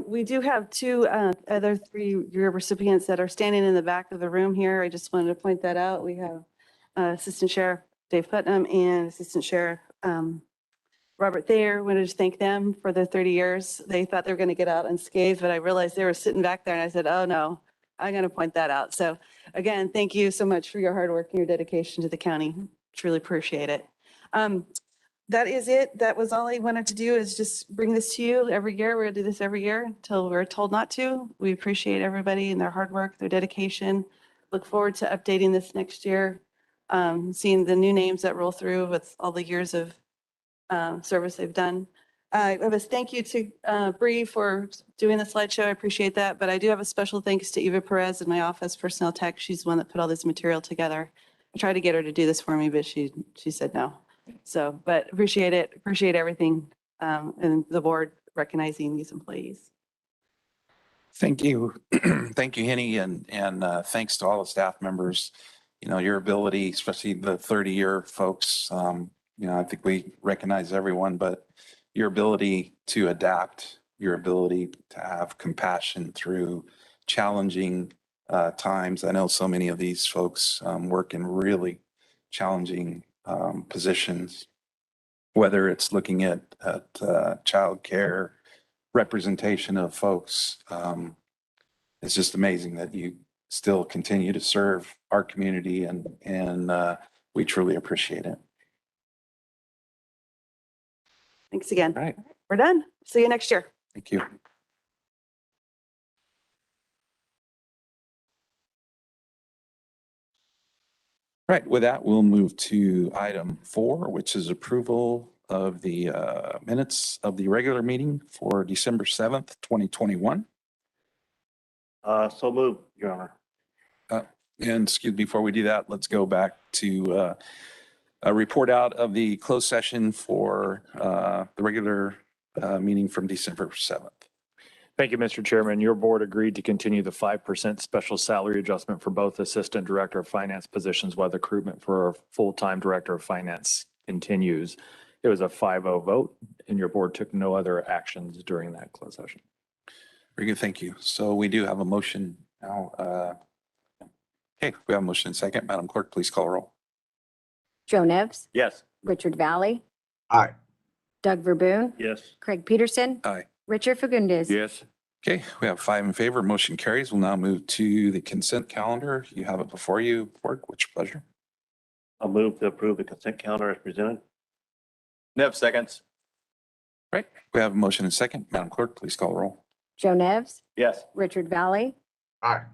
We do have two other 3-year recipients that are standing in the back of the room here. I just wanted to point that out. We have Assistant Sheriff Dave Putnam and Assistant Sheriff Robert Thayer. Wanted to thank them for their 30 years. They thought they were going to get out unscathed, but I realized they were sitting back there and I said, oh no, I'm going to point that out. So again, thank you so much for your hard work and your dedication to the county. Truly appreciate it. That is it. That was all I wanted to do, is just bring this to you every year. We're gonna do this every year until we're told not to. We appreciate everybody and their hard work, their dedication. Look forward to updating this next year, seeing the new names that roll through with all the years of service they've done. I have a thank you to Bree for doing the slideshow. I appreciate that. But I do have a special thanks to Eva Perez in my office, personnel tech. She's the one that put all this material together. I tried to get her to do this for me, but she said no. So, but appreciate it. Appreciate everything and the board recognizing these employees. Thank you. Thank you, Henny, and thanks to all the staff members your ability, especially the 30-year folks, I think we recognize everyone, but your ability to adapt, your ability to have compassion through challenging times. I know so many of these folks work in really challenging positions, whether it's looking at childcare, representation of folks. It's just amazing that you still continue to serve our community, and we truly appreciate it. Thanks again. All right. We're done. See you next year. Thank you. Right, with that, we'll move to item 4, which is approval of the minutes of the regular meeting for December 7th, 2021. So moved, Your Honor. And excuse me, before we do that, let's go back to a report out of the closed session for the regular meeting from December 7th. Thank you, Mr. Chairman. Your board agreed to continue the 5% special salary adjustment for both Assistant Director of Finance positions while the recruitment for a full-time Director of Finance continues. It was a 5-0 vote, and your board took no other actions during that closed session. Very good, thank you. So we do have a motion now. Okay, we have a motion and second. Madam Clerk, please call roll. Joe Nevs, Yes. Richard Valley, Aye. Doug Verboon, Yes. Craig Peterson, Aye. Richard Fagundes. Yes. Okay, we have 5 in favor. Motion carries. We'll now move to the consent calendar. You have it before you. Board, which pleasure. I'll move to approve the consent calendar as presented. Nev seconds. Right, we have a motion and second. Madam Clerk, please call roll. Joe Nevs, Yes. Richard Valley, Aye.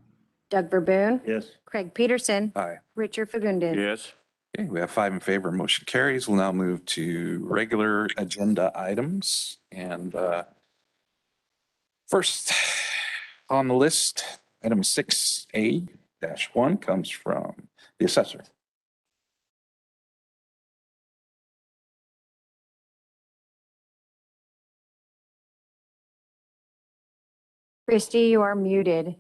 Doug Verboon, Yes. Craig Peterson, Aye. Richard Fagundes. Yes. Okay, we have 5 in favor. Motion carries. We'll now move to regular agenda items. And first on the list, item 6A-1 comes from the assessor. Christy, you are muted.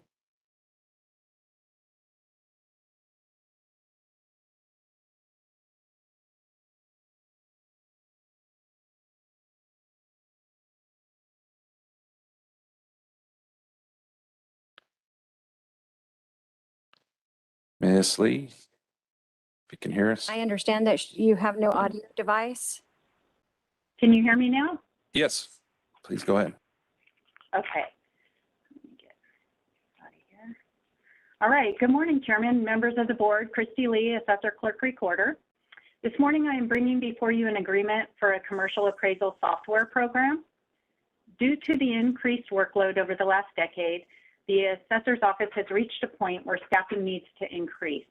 Ms. Lee, if you can hear us. I understand that you have no audio device. Can you hear me now? Yes, please go ahead. Okay. Let me get out of here. All right. Good morning, Chairman, members of the board. Christy Lee, Assessor Clerk Recorder. This morning, I am bringing before you an agreement for a commercial appraisal software program. Due to the increased workload over the last decade, the assessor's office has reached a point where staffing needs to increase.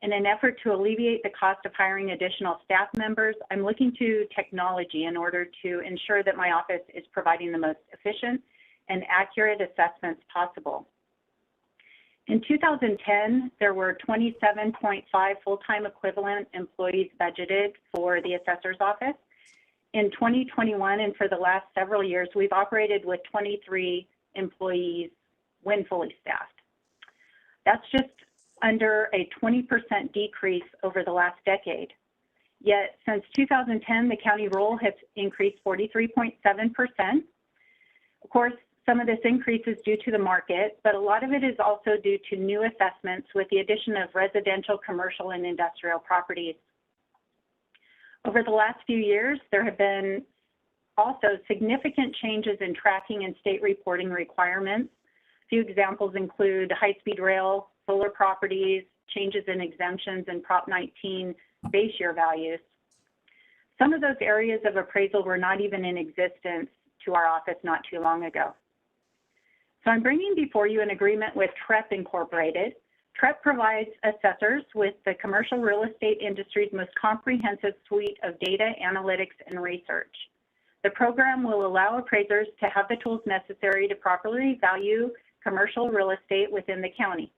In an effort to alleviate the cost of hiring additional staff members, I'm looking to technology in order to ensure that my office is providing the most efficient and accurate assessments possible. In 2010, there were 27.5 full-time equivalent employees budgeted for the assessor's office. In 2021 and for the last several years, we've operated with 23 employees when fully staffed. That's just under a 20% decrease over the last decade. Yet since 2010, the county roll has increased 43.7%. Of course, some of this increase is due to the market, but a lot of it is also due to new assessments with the addition of residential, commercial, and industrial properties. Over the last few years, there have been also significant changes in tracking and state reporting requirements. A few examples include high-speed rail, solar properties, changes in exemptions, and Prop 19 base year values. Some of those areas of appraisal were not even in existence to our office not too long ago. So I'm bringing before you an agreement with TREP Incorporated. TREP provides assessors with the commercial real estate industry's most comprehensive suite of data, analytics, and research. The program will allow appraisers to have the tools necessary to properly value commercial real estate within the county.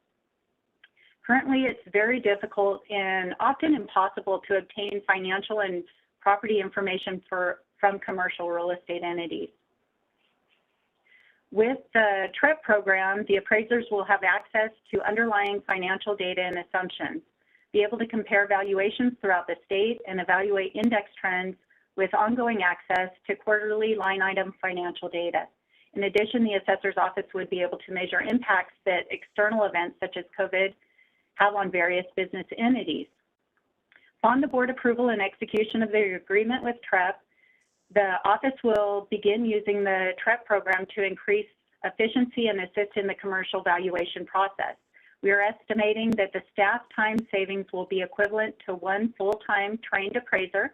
Currently, it's very difficult and often impossible to obtain financial and property information from commercial real estate entities. With the TREP program, the appraisers will have access to underlying financial data and assumptions. be able to compare valuations throughout the state, and evaluate index trends with ongoing access to quarterly line item financial data. In addition, the assessor's office would be able to measure impacts that external events such as COVID have on various business entities. Upon the board approval and execution of the agreement with TREP, the office will begin using the TREP program to increase efficiency and assist in the commercial valuation process. We are estimating that the staff time savings will be equivalent to one full-time trained appraiser.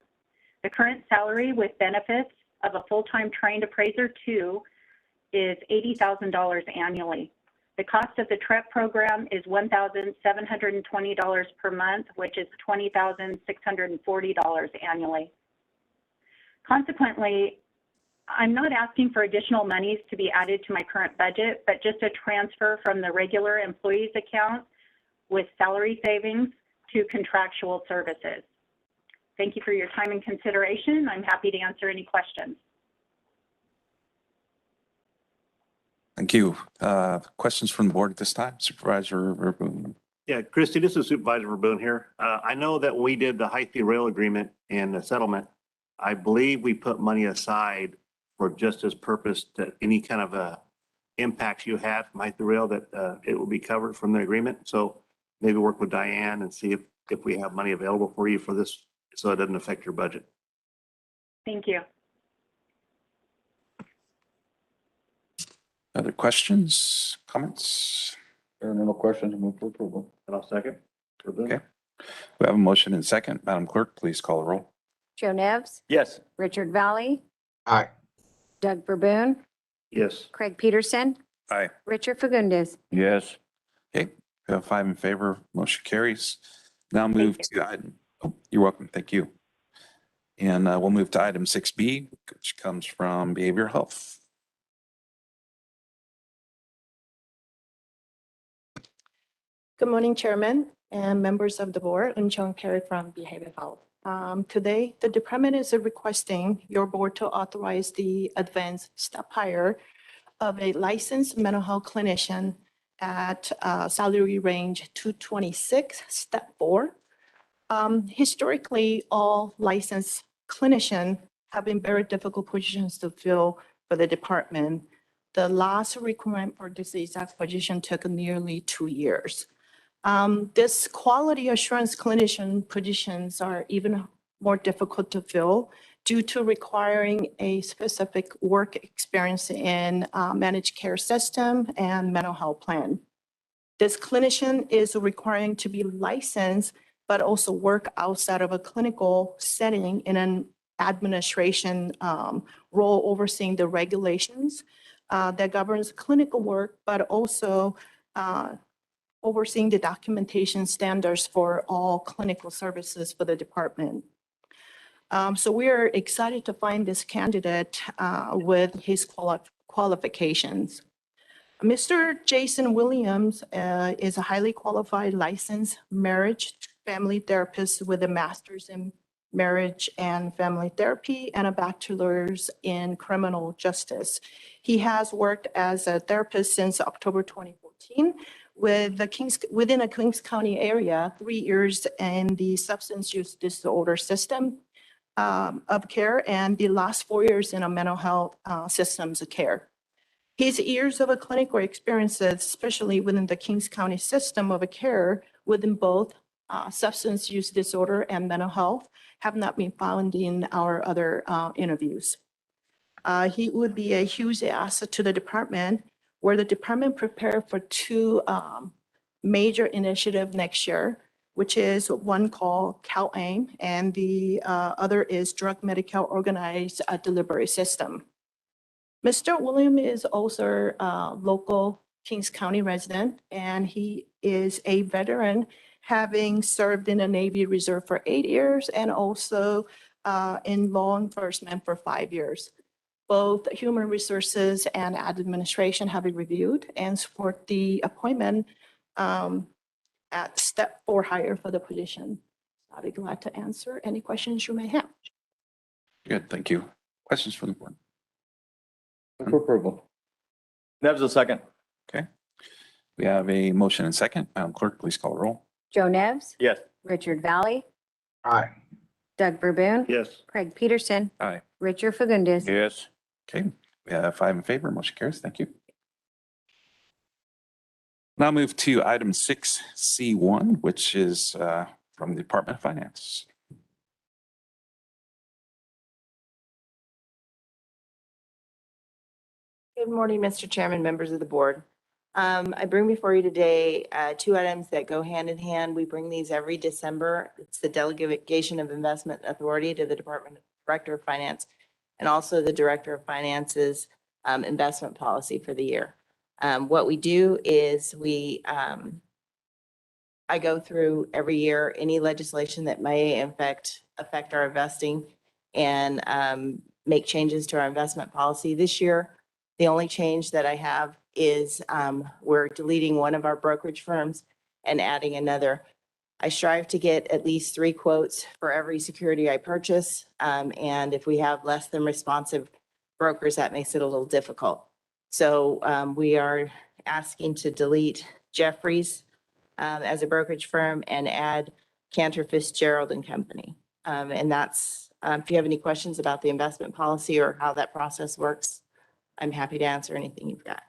The current salary with benefits of a full-time trained appraiser 2 is $80,000 annually. The cost of the TREP program is $1,720 per month, which is $20,640 annually. Consequently, I'm not asking for additional monies to be added to my current budget, but just a transfer from the regular employees account with salary savings to contractual services. Thank you for your time and consideration. I'm happy to answer any questions. Thank you. Questions from the board at this time? Supervisor Verboen. Yeah, Christy, this is Supervisor Verboen here. I know that we did the high-speed rail agreement and the settlement. I believe we put money aside for just this purpose, that any kind of impacts you have from high-speed rail, that it will be covered from the agreement. So maybe work with Diane and see if we have money available for you for this, so it doesn't affect your budget. Thank you. Other questions, comments? There are no questions. Move for approval. And I'll second. Okay. We have a motion and second. Madam Clerk, please call the roll. Joe Nevs, Yes. Richard Valley, Aye. Doug Verboen, Yes. Craig Peterson, Aye. Richard Fagundes. Yes. Okay, we have 5 in favor, motion carries. Now move to item, oh, you're welcome, thank you. And we'll move to item 6B, which comes from Behavioral Health. Good morning, Chairman and members of the board. I'm Joan Perry from Behavioral Health. Today, the department is requesting your board to authorize the advanced step hire of a licensed mental health clinician at salary range 226, step 4. Historically, all licensed clinicians have been very difficult positions to fill for the department. The last requirement for this exact position took nearly 2 years. This quality assurance clinician positions are even more difficult to fill due to requiring a specific work experience in managed care system and mental health plan. This clinician is requiring to be licensed, but also work outside of a clinical setting in an administration role overseeing the regulations that governs clinical work, but also overseeing the documentation standards for all clinical services for the department. So we are excited to find this candidate with his qualifications. Mr. Jason Williams is a highly qualified licensed marriage family therapist with a master's in marriage and family therapy and a bachelor's in criminal justice. He has worked as a therapist since October 2014 within a Kings County area, 3 years in the substance use disorder system of care, and the last 4 years in a mental health systems of care. His years of clinical experiences, especially within the Kings County system of care within both substance use disorder and mental health, have not been found in our other interviews. He would be a huge asset to the department, where the department prepared for 2 major initiatives next year, which is one called CalAIM, and the other is Drug Medical Organized Delivery System. Mr. William is also a local Kings County resident, and he is a veteran, having served in the Navy Reserve for 8 years and also in law enforcement for 5 years. Both human resources and administration have been reviewed and support the appointment at step 4 hire for the position. I'll be glad to answer any questions you may have. Good, thank you. Questions from the board? Move for approval. Nevs a second. Okay. We have a motion and second. Madam Clerk, please call the roll. Joe Nevs, Yes. Richard Valley, Aye. Doug Verboon. Yes. Craig Peterson, Aye. Richard Fagundes. Yes. Okay, we have 5 in favor, motion carries. Thank you. Now move to item 6C1, which is from the Department of Finance. Good morning, Mr. Chairman, members of the board. I bring before you today two items that go hand in hand. We bring these every December. It's the delegation of investment authority to the Department Director of Finance and also the Director of Finance's investment policy for the year. What we do is I go through every year any legislation that may affect our investing and make changes to our investment policy. This year, the only change that I have is we're deleting one of our brokerage firms and adding another. I strive to get at least 3 quotes for every security I purchase. And if we have less than responsive brokers, that makes it a little difficult. So we are asking to delete Jeffries as a brokerage firm and add Cantor Fitzgerald and Company. And that's, if you have any questions about the investment policy or how that process works, I'm happy to answer anything you've got.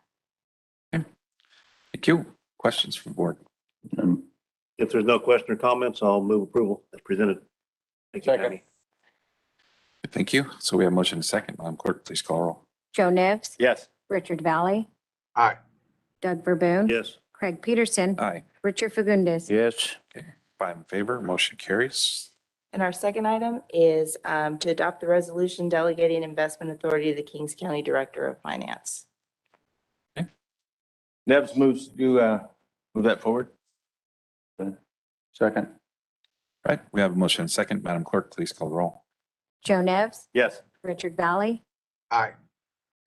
Thank you. Questions from the board? If there's no question or comments, I'll move approval as presented. Thank you, Patty. Thank you. So we have motion and second. Madam Clerk, please call roll. Joe Nevs, Yes. Richard Valley, Aye. Doug Verboon. Yes. Craig Peterson, Aye. Richard Fagundes. Yes. Okay, 5 in favor, motion carries. And our second item is to adopt the resolution delegating investment authority to the Kings County Director of Finance. Nevs moves to move that forward. Second. Right, we have a motion and second. Madam Clerk, please call the roll. Joe Nevs, Yes. Richard Valley, Aye.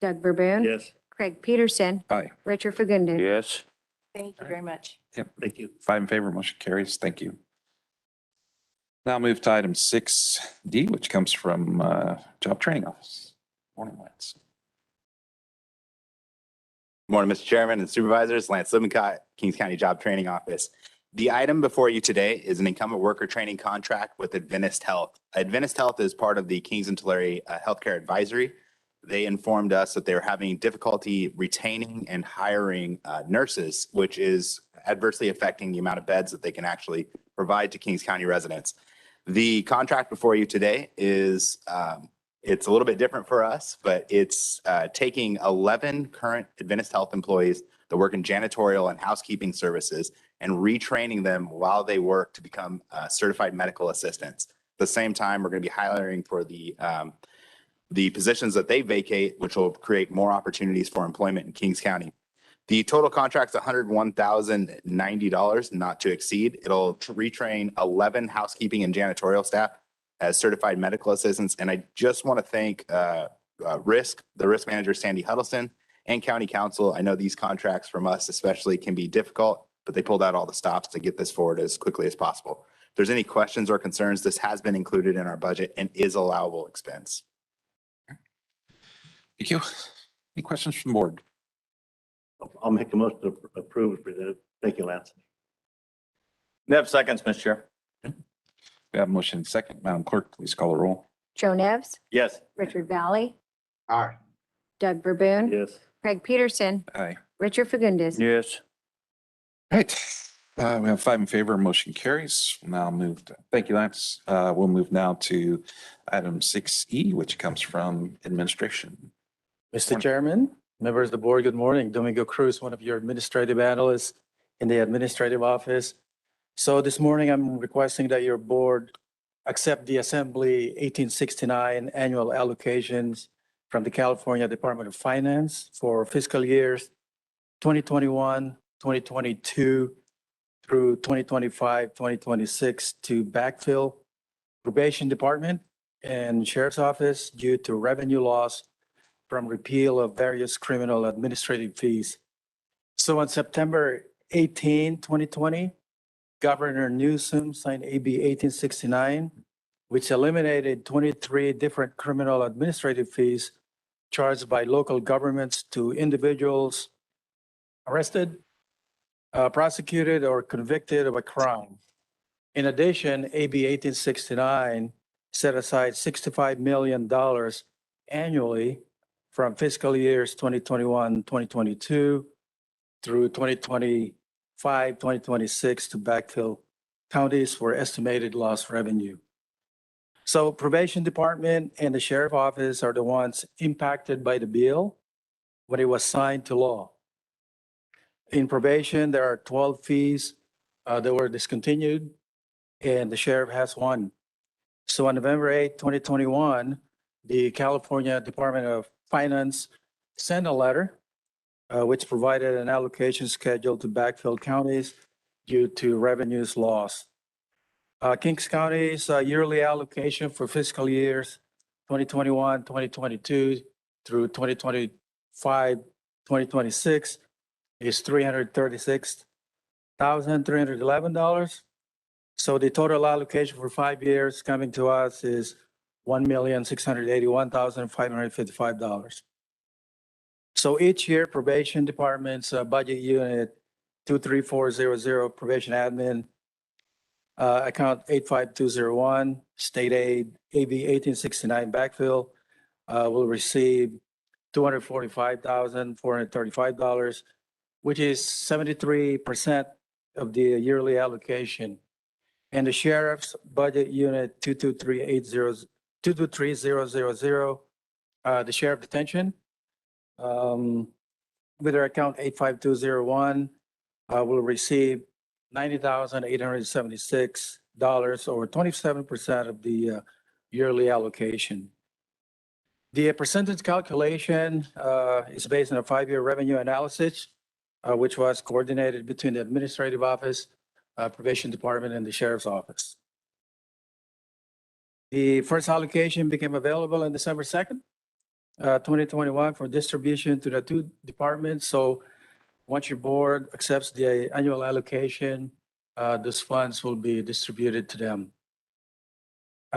Doug Verboon. Yes. Craig Peterson, Aye. Richard Fagundes. Yes. Thank you very much. Yep. Thank you. 5 in favor, motion carries. Thank you. Now move to item 6D, which comes from Job Training Office. Morning, Lance. Morning, Mr. Chairman and Supervisors. Lance Lippincott, Kings County Job Training Office. The item before you today is an incumbent worker training contract with Adventist Health. Adventist Health is part of the Kings and Tulare Healthcare Advisory. They informed us that they were having difficulty retaining and hiring nurses, which is adversely affecting the amount of beds that they can actually provide to Kings County residents. The contract before you today is it's a little bit different for us, but it's taking 11 current Adventist Health employees that work in janitorial and housekeeping services and retraining them while they work to become certified medical assistants. At the same time, we're going to be hiring for the positions that they vacate, which will create more opportunities for employment in Kings County. The total contract's $101,090, not to exceed. It'll retrain 11 housekeeping and janitorial staff as certified medical assistants. And I just want to thank the risk manager, Sandy Huddleston, and County Council. I know these contracts from us especially can be difficult, but they pulled out all the stops to get this forward as quickly as possible. If there's any questions or concerns, this has been included in our budget and is allowable expense. Thank you. Any questions from the board? I'll make a motion to approve as presented. Thank you, Lance. Nevs seconds, Mr. Chair. We have a motion and second. Madam Clerk, please call the roll. Joe Nevs, Yes. Richard Valley, Aye. Doug Verboon. Yes. Craig Peterson, Aye. Richard Fagundes. Yes. Right. We have 5 in favor, motion carries. Now move to, thank you, Lance. We'll move now to item 6E, which comes from administration. Mr. Chairman, members of the board, good morning. Domingo Cruz, one of your administrative analysts in the administrative office. So this morning, I'm requesting that your board accept the Assembly 1869 annual allocations from the California Department of Finance for fiscal years 2021, 2022 through 2025, 2026 to backfill probation department and sheriff's office due to revenue loss from repeal of various criminal administrative fees. So on September 18, 2020, Governor Newsom signed AB 1869, which eliminated 23 different criminal administrative fees charged by local governments to individuals arrested, prosecuted, or convicted of a crime. In addition, AB 1869 set aside $65 million annually from fiscal years 2021, 2022 through 2025, 2026 to backfill counties for estimated lost revenue. So probation department and the sheriff office are the ones impacted by the bill when it was signed to law. In probation, there are 12 fees that were discontinued, and the sheriff has one. So on November 8, 2021, the California Department of Finance sent a letter which provided an allocation schedule to backfill counties due to revenues lost. Kings County's yearly allocation for fiscal years 2021, 2022 through 2025, 2026 is $336,311. So the total allocation for 5 years coming to us is $1,681,555. So each year probation department's budget unit 23400 probation admin account 85201 state aid AB 1869 backfill will receive $245,435, which is 73% of the yearly allocation. And the sheriff's budget unit 223000, the sheriff detention, with their account 85201, will receive $90,876 or 27% of the yearly allocation. The percentage calculation is based on a 5-year revenue analysis, which was coordinated between the administrative office, probation department, and the sheriff's office. The first allocation became available on December 2nd, 2021 for distribution to the 2 departments. So once your board accepts the annual allocation, those funds will be distributed to them.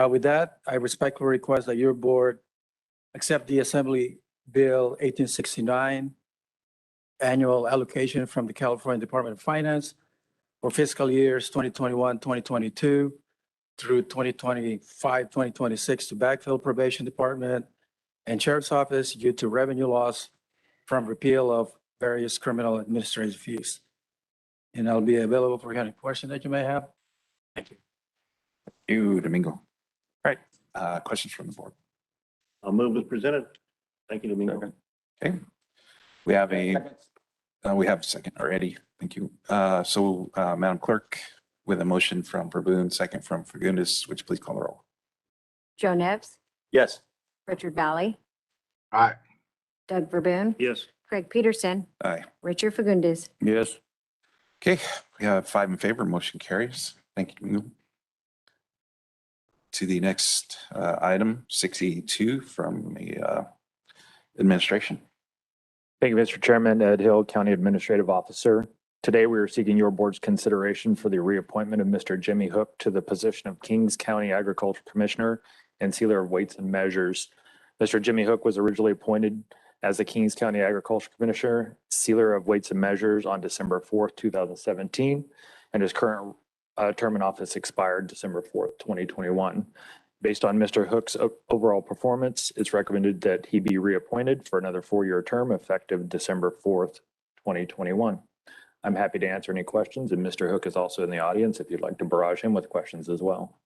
With that, I respectfully request that your board accept the Assembly Bill 1869 annual allocation from the California Department of Finance for fiscal years 2021, 2022 through 2025, 2026 to backfill probation department and sheriff's office due to revenue loss from repeal of various criminal administrative fees. And I'll be available for any question that you may have. Thank you. Thank you, Domingo. All right, questions from the board? I'll move as presented. Thank you, Domingo. Okay, we have a second already. Thank you. So Madam Clerk, with a motion from Verboen, second from Fagundes, would you please call the roll? Joe Nevs, Yes. Richard Valley, Aye. Doug Verboen, Yes. Craig Peterson, Aye. Richard Fagundes. Yes. Okay, we have 5 in favor, motion carries. Thank you, Domingo. To the next item, 6E2 from the administration. Thank you, Mr. Chairman. Ed Hill, County Administrative Officer. Today, we are seeking your board's consideration for the reappointment of Mr. Jimmy Hook to the position of Kings County Agriculture Commissioner and Sealer of Weights and Measures. Mr. Jimmy Hook was originally appointed as the Kings County Agriculture Commissioner, Sealer of Weights and Measures on December 4th, 2017, and his current term in office expired December 4th, 2021. Based on Mr. Hook's overall performance, it's recommended that he be reappointed for another 4-year term effective December 4th, 2021. I'm happy to answer any questions, and Mr. Hook is also in the audience if you'd like to barrage him with questions as well.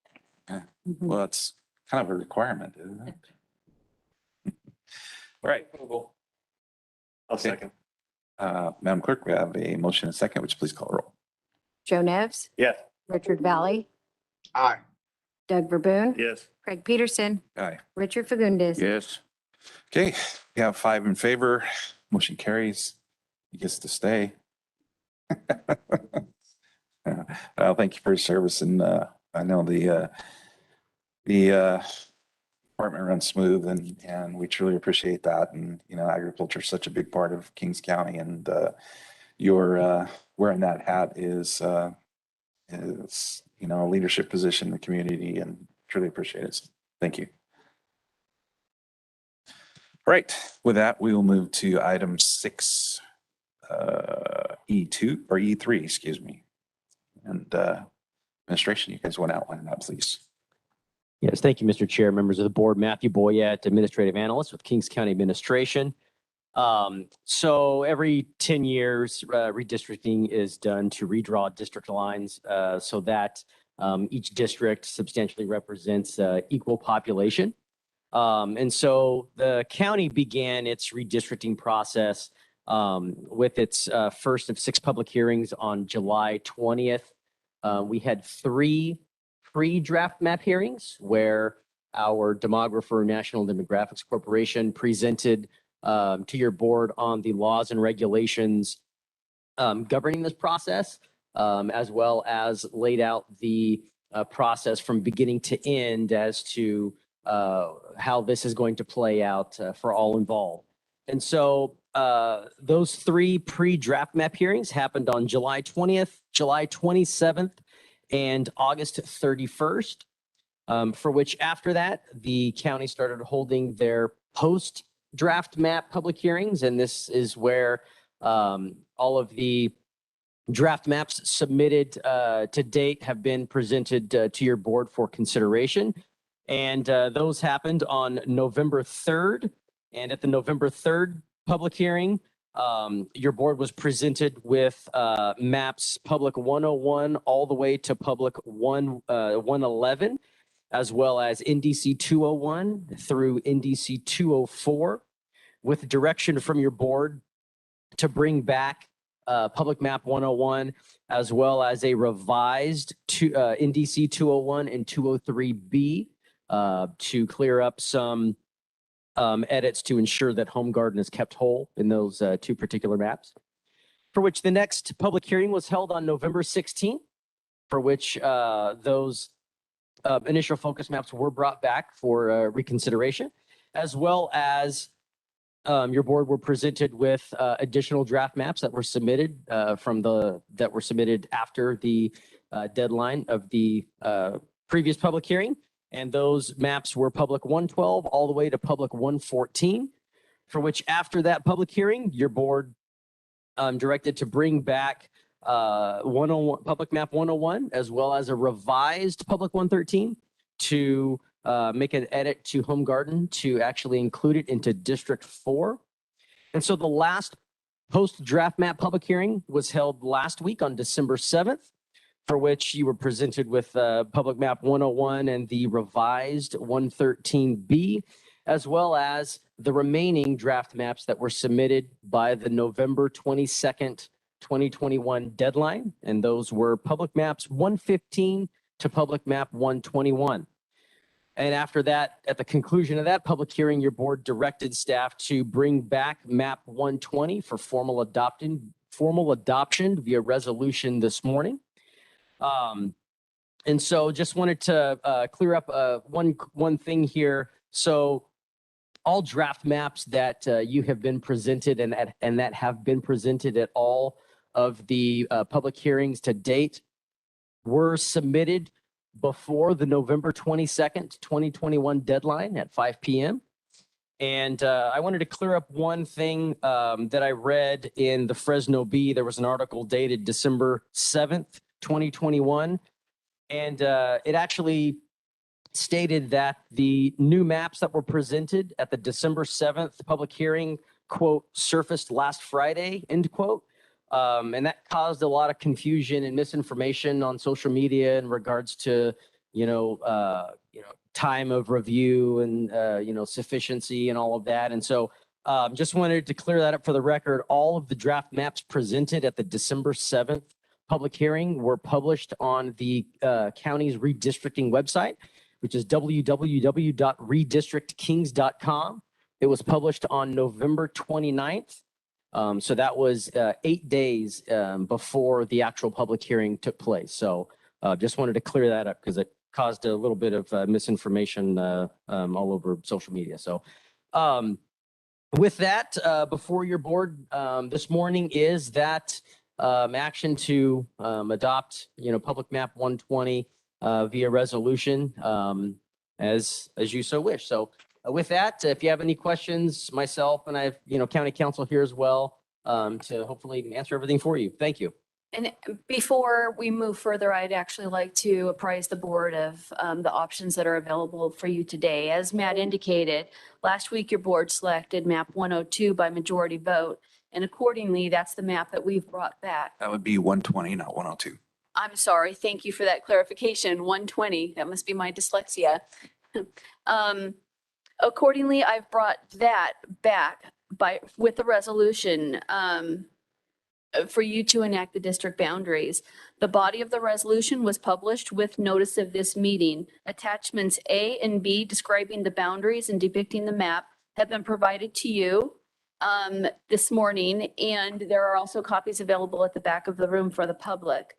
Okay. Well, it's kind of a requirement, isn't it? All right. I'll second. Madam Clerk, we have a motion and a second. Would you please call the roll? Joe Nevs, Yes. Richard Valley, Aye. Doug Verboen, Yes. Craig Peterson, Aye. Richard Fagundes. Yes. Okay, we have 5 in favor, motion carries. He gets to stay. Well, thank you for your service, and I know the department runs smooth, and we truly appreciate that. And you know, agriculture is such a big part of Kings County, and your wearing that hat is you know, a leadership position in the community, and truly appreciate it. So thank you. All right, with that, we will move to item 6. E2 or E3, excuse me. And Administration, you guys want to outline that, please? Yes, thank you, Mr. Chair, members of the board. Matthew Boyette, Administrative Analyst with Kings County Administration. So every 10 years, redistricting is done to redraw district lines so that each district substantially represents equal population. And so the county began its redistricting process with its first of 6 public hearings on July 20th. We had 3 pre-draft map hearings where our demographer, National Demographics Corporation, presented to your board on the laws and regulations governing this process, as well as laid out the process from beginning to end as to how this is going to play out for all involved. And so those 3 pre-draft map hearings happened on July 20th, July 27th, and August 31st, for which after that, the county started holding their post-draft map public hearings. And this is where all of the draft maps submitted to date have been presented to your board for consideration. And those happened on November 3rd. And at the November 3rd public hearing, your board was presented with maps Public 101 all the way to Public 111, as well as NDC 201 through NDC 204, with direction from your board to bring back Public Map 101, as well as a revised NDC 201 and 203B to clear up some edits to ensure that home garden is kept whole in those 2 particular maps, for which the next public hearing was held on November 16th, for which those initial focus maps were brought back for reconsideration, as well as your board were presented with additional draft maps that were submitted after the deadline of the previous public hearing. And those maps were Public 112 all the way to Public 114, for which after that public hearing, your board directed to bring back 101, Public Map 101, as well as a revised Public 113 to make an edit to home garden to actually include it into District 4. And so the last post-draft map public hearing was held last week on December 7th, for which you were presented with Public Map 101 and the revised 113B, as well as the remaining draft maps that were submitted by the November 22nd, 2021 deadline. And those were Public Maps 115 to Public Map 121. And after that, at the conclusion of that public hearing, your board directed staff to bring back Map 120 for formal adoption via resolution this morning. And so just wanted to clear up one thing here. So all draft maps that you have been presented and that have been presented at all of the public hearings to date were submitted before the November 22nd, 2021 deadline at 5 p.m. And I wanted to clear up one thing that I read in the Fresno Bee. There was an article dated December 7th, 2021. And it actually stated that the new maps that were presented at the December 7th public hearing, quote, surfaced last Friday, end quote. And that caused a lot of confusion and misinformation on social media in regards to, time of review and, sufficiency and all of that. And so just wanted to clear that up for the record. All of the draft maps presented at the December 7th public hearing were published on the county's redistricting website, which is www.redistrictkings.com. It was published on November 29th. So that was 8 days before the actual public hearing took place. So just wanted to clear that up because it caused a little bit of misinformation all over social media. So with that, before your board this morning is that action to adopt, Public Map 120 via resolution as you so wish. So with that, if you have any questions, myself and I have, county counsel here as well to hopefully answer everything for you. Thank you. And before we move further, I'd actually like to apprise the board of the options that are available for you today. As Matt indicated, last week your board selected map 102 by majority vote. And accordingly, that's the map that we've brought back. That would be 120, not 102. I'm sorry. Thank you for that clarification. 120, that must be my dyslexia. Accordingly, I've brought that back with the resolution for you to enact the district boundaries. The body of the resolution was published with notice of this meeting. Attachments A and B describing the boundaries and depicting the map have been provided to you this morning, and there are also copies available at the back of the room for the public.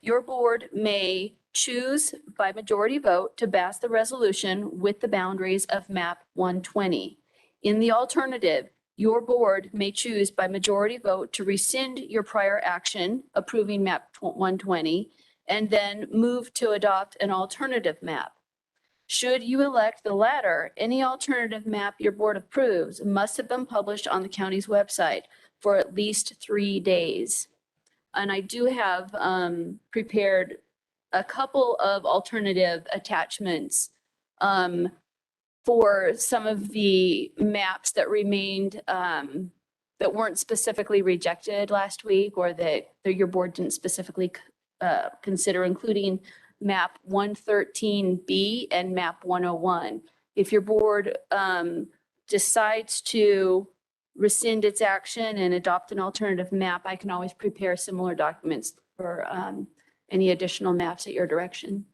Your board may choose by majority vote to pass the resolution with the boundaries of map 120. In the alternative, your board may choose by majority vote to rescind your prior action approving map 120 and then move to adopt an alternative map. Should you elect the latter, any alternative map your board approves must have been published on the county's website for at least 3 days. And I do have prepared a couple of alternative attachments for some of the maps that remained, that weren't specifically rejected last week or that your board didn't specifically consider, including map 113B and map 101. If your board decides to rescind its action and adopt an alternative map, I can always prepare similar documents for any additional maps at your direction.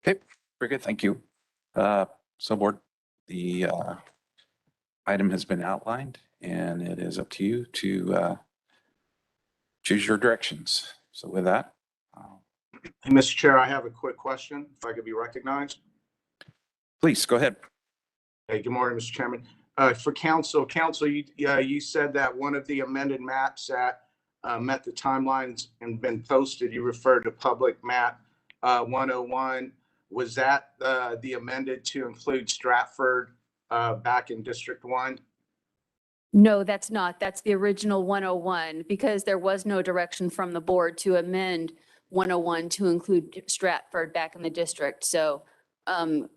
Okay, very good. Thank you. So board, the item has been outlined and it is up to you to choose your directions. So with that. Hey, Mr. Chair, I have a quick question, if I could be recognized. Please go ahead. Hey, good morning, Mr. Chairman. For council, you said that one of the amended maps that met the timelines and been posted, you referred to public map 101. Was that the amended to include Stratford back in District 1? No, that's not. That's the original 101 because there was no direction from the board to amend 101 to include Stratford back in the district. So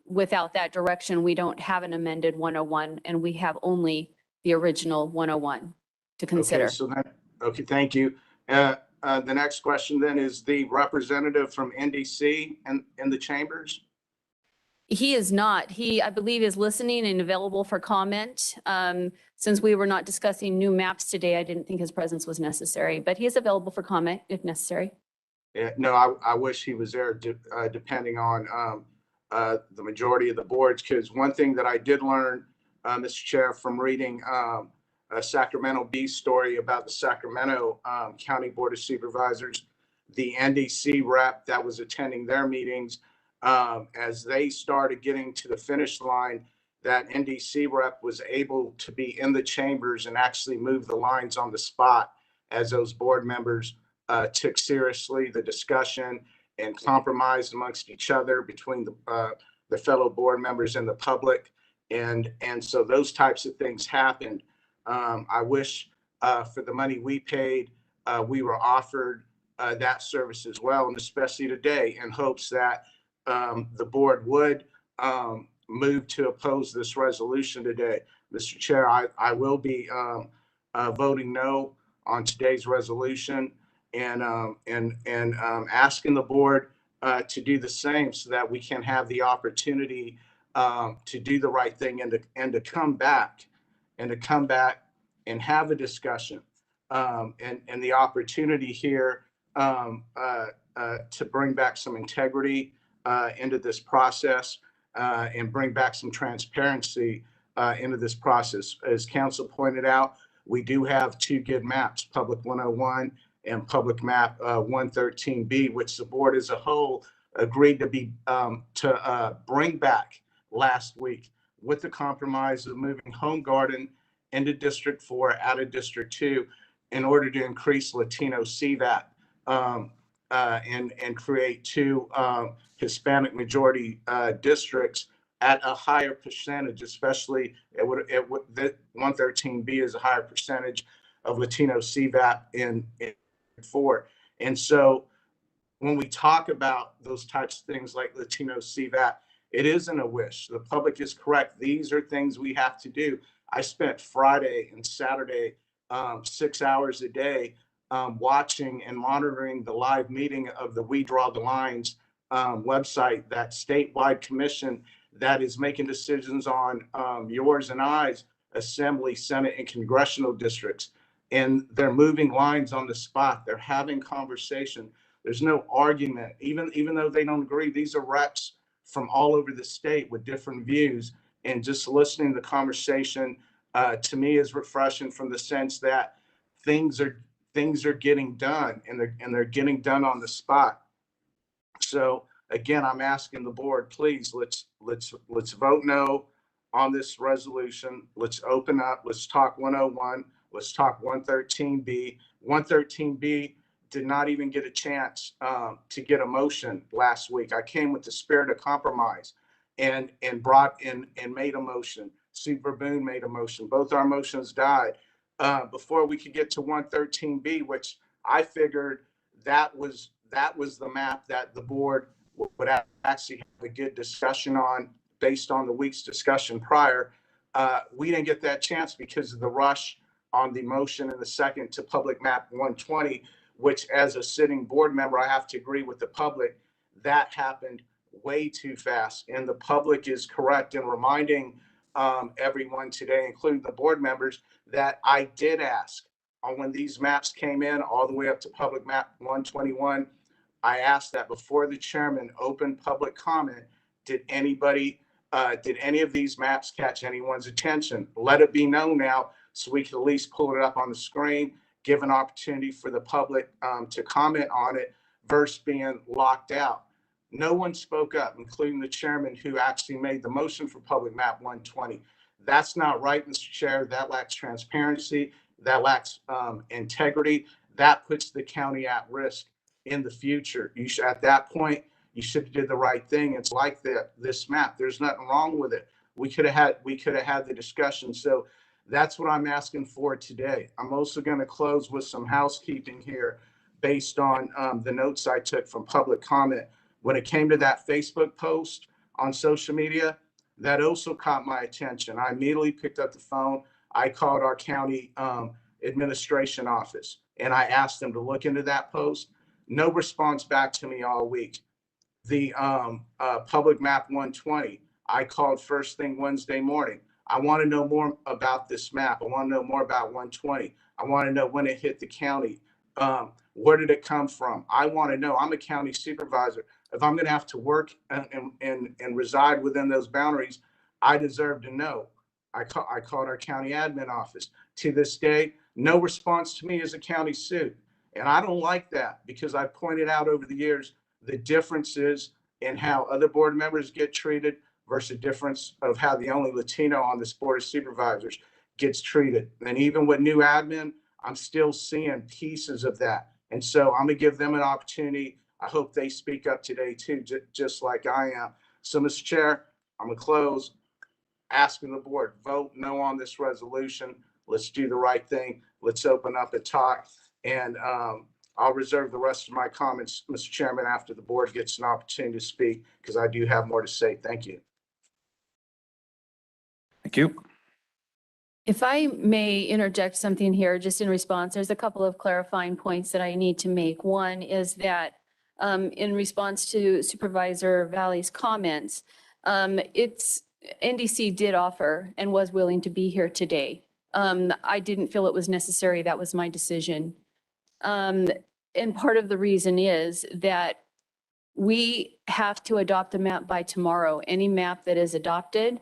without that direction, we don't have an amended 101 and we have only the original 101 to consider. Okay, so then, okay, thank you. The next question then is the representative from NDC in the chambers? He is not. He, I believe, is listening and available for comment. Since we were not discussing new maps today, I didn't think his presence was necessary, but he is available for comment if necessary. Yeah, no, I wish he was there depending on the majority of the boards, because one thing that I did learn, Mr. Chair, from reading a Sacramento Bee story about the Sacramento County Board of Supervisors, the NDC rep that was attending their meetings, as they started getting to the finish line, that NDC rep was able to be in the chambers and actually move the lines on the spot as those board members took seriously the discussion and compromised amongst each other between the fellow board members and the public. And so those types of things happened. I wish for the money we paid, we were offered that service as well, and especially today, in hopes that the board would move to oppose this resolution today. Mr. Chair, I will be voting no on today's resolution and asking the board to do the same so that we can have the opportunity to do the right thing and to come back and have a discussion and the opportunity here to bring back some integrity into this process and bring back some transparency into this process. As council pointed out, we do have two good maps, Public 101 and Public Map 113B, which the board as a whole agreed to bring back last week with the compromise of moving Home Garden into District 4 out of District 2 in order to increase Latino CVAP and create two Hispanic majority districts at a higher percentage, especially that 113B is a higher percentage of Latino CVAP in for. And so when we talk about those types of things like Latino CVAT, it isn't a wish. The public is correct. These are things we have to do. I spent Friday and Saturday 6 hours a day watching and monitoring the live meeting of the We Draw the Lines website, that statewide commission that is making decisions on yours and I's assembly, senate, and congressional districts. And they're moving lines on the spot. They're having conversation. There's no argument, even though they don't agree. These are reps from all over the state with different views. And just listening to the conversation to me is refreshing, from the sense that things are getting done, and they're getting done on the spot. So again, I'm asking the board, please, let's vote no on this resolution. Let's open up. Let's talk 101. Let's talk 113B. 113B did not even get a chance to get a motion last week. I came with the spirit of compromise and brought in and made a motion. Super Boone made a motion. Both our motions died before we could get to 113B, which I figured that was the map that the board would actually have a good discussion on based on the week's discussion prior. We didn't get that chance because of the rush on the motion in the second to public map 120, which, as a sitting board member, I have to agree with the public, that happened way too fast. And the public is correct in reminding everyone today, including the board members, that I did ask on when these maps came in all the way up to public map 121. I asked that before the chairman opened public comment, did any of these maps catch anyone's attention? Let it be known now so we can at least pull it up on the screen, give an opportunity for the public to comment on it versus being locked out. No one spoke up, including the chairman, who actually made the motion for public map 120. That's not right, Mr. Chair. That lacks transparency. That lacks integrity. That puts the county at risk in the future. You should, at that point, you should have did the right thing. It's like this map. There's nothing wrong with it. We could have had the discussion. So that's what I'm asking for today. I'm also going to close with some housekeeping here based on the notes I took from public comment. When it came to that Facebook post on social media, that also caught my attention. I immediately picked up the phone. I called our county administration office and I asked them to look into that post. No response back to me all week. The public map 120, I called first thing Wednesday morning. I want to know more about this map. I want to know more about 120. I want to know when it hit the county. Where did it come from? I want to know. I'm a county supervisor. If I'm going to have to work and reside within those boundaries, I deserve to know. I called our county admin office. To this day, no response to me as a county suit. And I don't like that, because I pointed out over the years the differences in how other board members get treated versus the difference of how the only Latino on this board of supervisors gets treated. And even with new admin, I'm still seeing pieces of that. And so I'm gonna give them an opportunity. I hope they speak up today too, just like I am. So, Mr. Chair, I'm gonna close asking the board, vote no on this resolution. Let's do the right thing. Let's open up and talk. And I'll reserve the rest of my comments, Mr. Chairman, after the board gets an opportunity to speak, because I do have more to say. Thank you. Thank you. If I may interject something here, just in response, there's a couple of clarifying points that I need to make. One is that in response to Supervisor Valley's comments, NDC did offer and was willing to be here today. I didn't feel it was necessary. That was my decision. And part of the reason is that we have to adopt a map by tomorrow. Any map that is adopted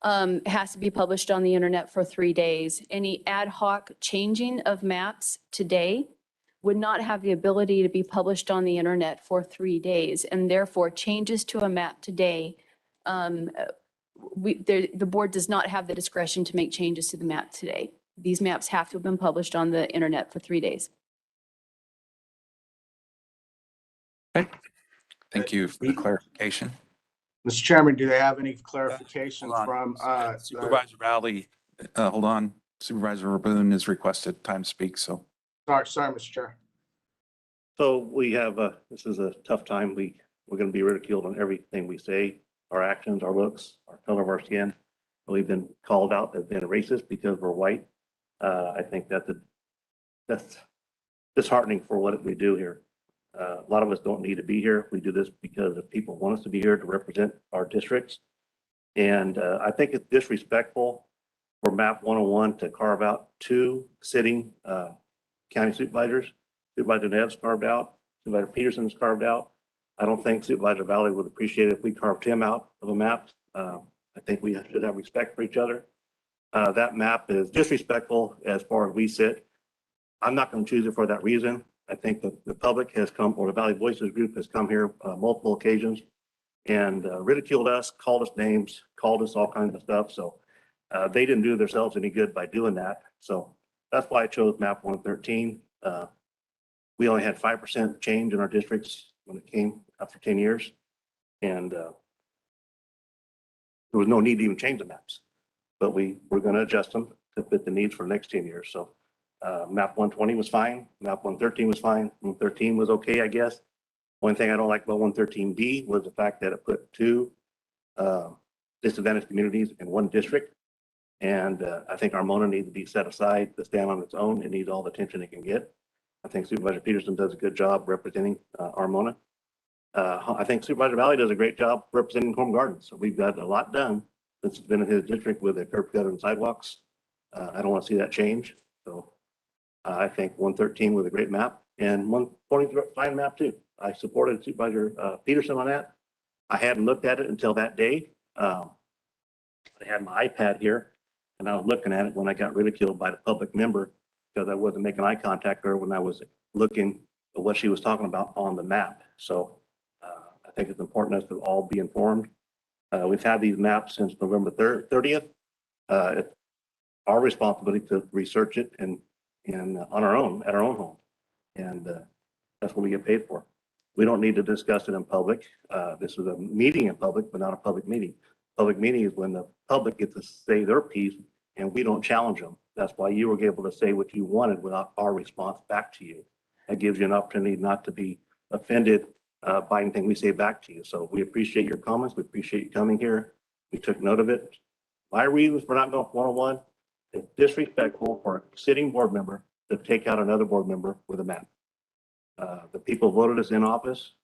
has to be published on the internet for 3 days. Any ad hoc changing of maps today would not have the ability to be published on the internet for 3 days. And therefore, changes to a map today, the board does not have the discretion to make changes to the map today. These maps have to have been published on the internet for 3 days. Okay. Thank you for the clarification. Mr. Chairman, do they have any clarification from Supervisor Valley? Hold on. Supervisor Raboon has requested time to speak, so. Sorry, Mr. Chair. So we have, this is a tough time. We're going to be ridiculed on everything we say, our actions, our looks, our color of our skin. We've been called out as being racist because we're white. I think that's disheartening for what we do here. A lot of us don't need to be here. We do this because if people want us to be here to represent our districts. And I think it's disrespectful for MAP 101 to carve out 2 sitting county supervisors. Supervisor Neves carved out, Supervisor Peterson's carved out. I don't think Supervisor Valley would appreciate it if we carved him out of a map. I think we should have respect for each other. That map is disrespectful as far as we sit. I'm not going to choose it for that reason. I think that the public has come, or the Valley Voices group has come here multiple occasions and ridiculed us, called us names, called us all kinds of stuff. So they didn't do themselves any good by doing that. So that's why I chose map 113. We only had 5% change in our districts when it came after 10 years. And there was no need to even change the maps, but we're going to adjust them to fit the needs for the next 10 years. So map 120 was fine. Map 113 was fine. 113 was okay, I guess. One thing I don't like about 113B was the fact that it put 2 disadvantaged communities in 1 district. And I think Armona needs to be set aside to stand on its own. It needs all the attention it can get. I think Supervisor Peterson does a good job representing Armona. I think Supervisor Valley does a great job representing Home Gardens. So we've got a lot done since it's been in his district with the curb gutter and sidewalks. I don't want to see that change. So I think 113 was a great map and 120 is a fine map too. I supported Supervisor Peterson on that. I hadn't looked at it until that day. I had my iPad here and I was looking at it when I got ridiculed by the public member because I wasn't making eye contact with her when I was looking at what she was talking about on the map. So I think it's important us to all be informed. We've had these maps since November 30th. It's our responsibility to research it and on our own, at our own home. And that's what we get paid for. We don't need to discuss it in public. This is a meeting in public, but not a public meeting. Public meeting is when the public gets to say their piece and we don't challenge them. That's why you were able to say what you wanted without our response back to you. That gives you an opportunity not to be offended by anything we say back to you. So we appreciate your comments. We appreciate you coming here. We took note of it. My reasons for not going 101, it's disrespectful for a sitting board member to take out another board member with a map. The people voted us in office,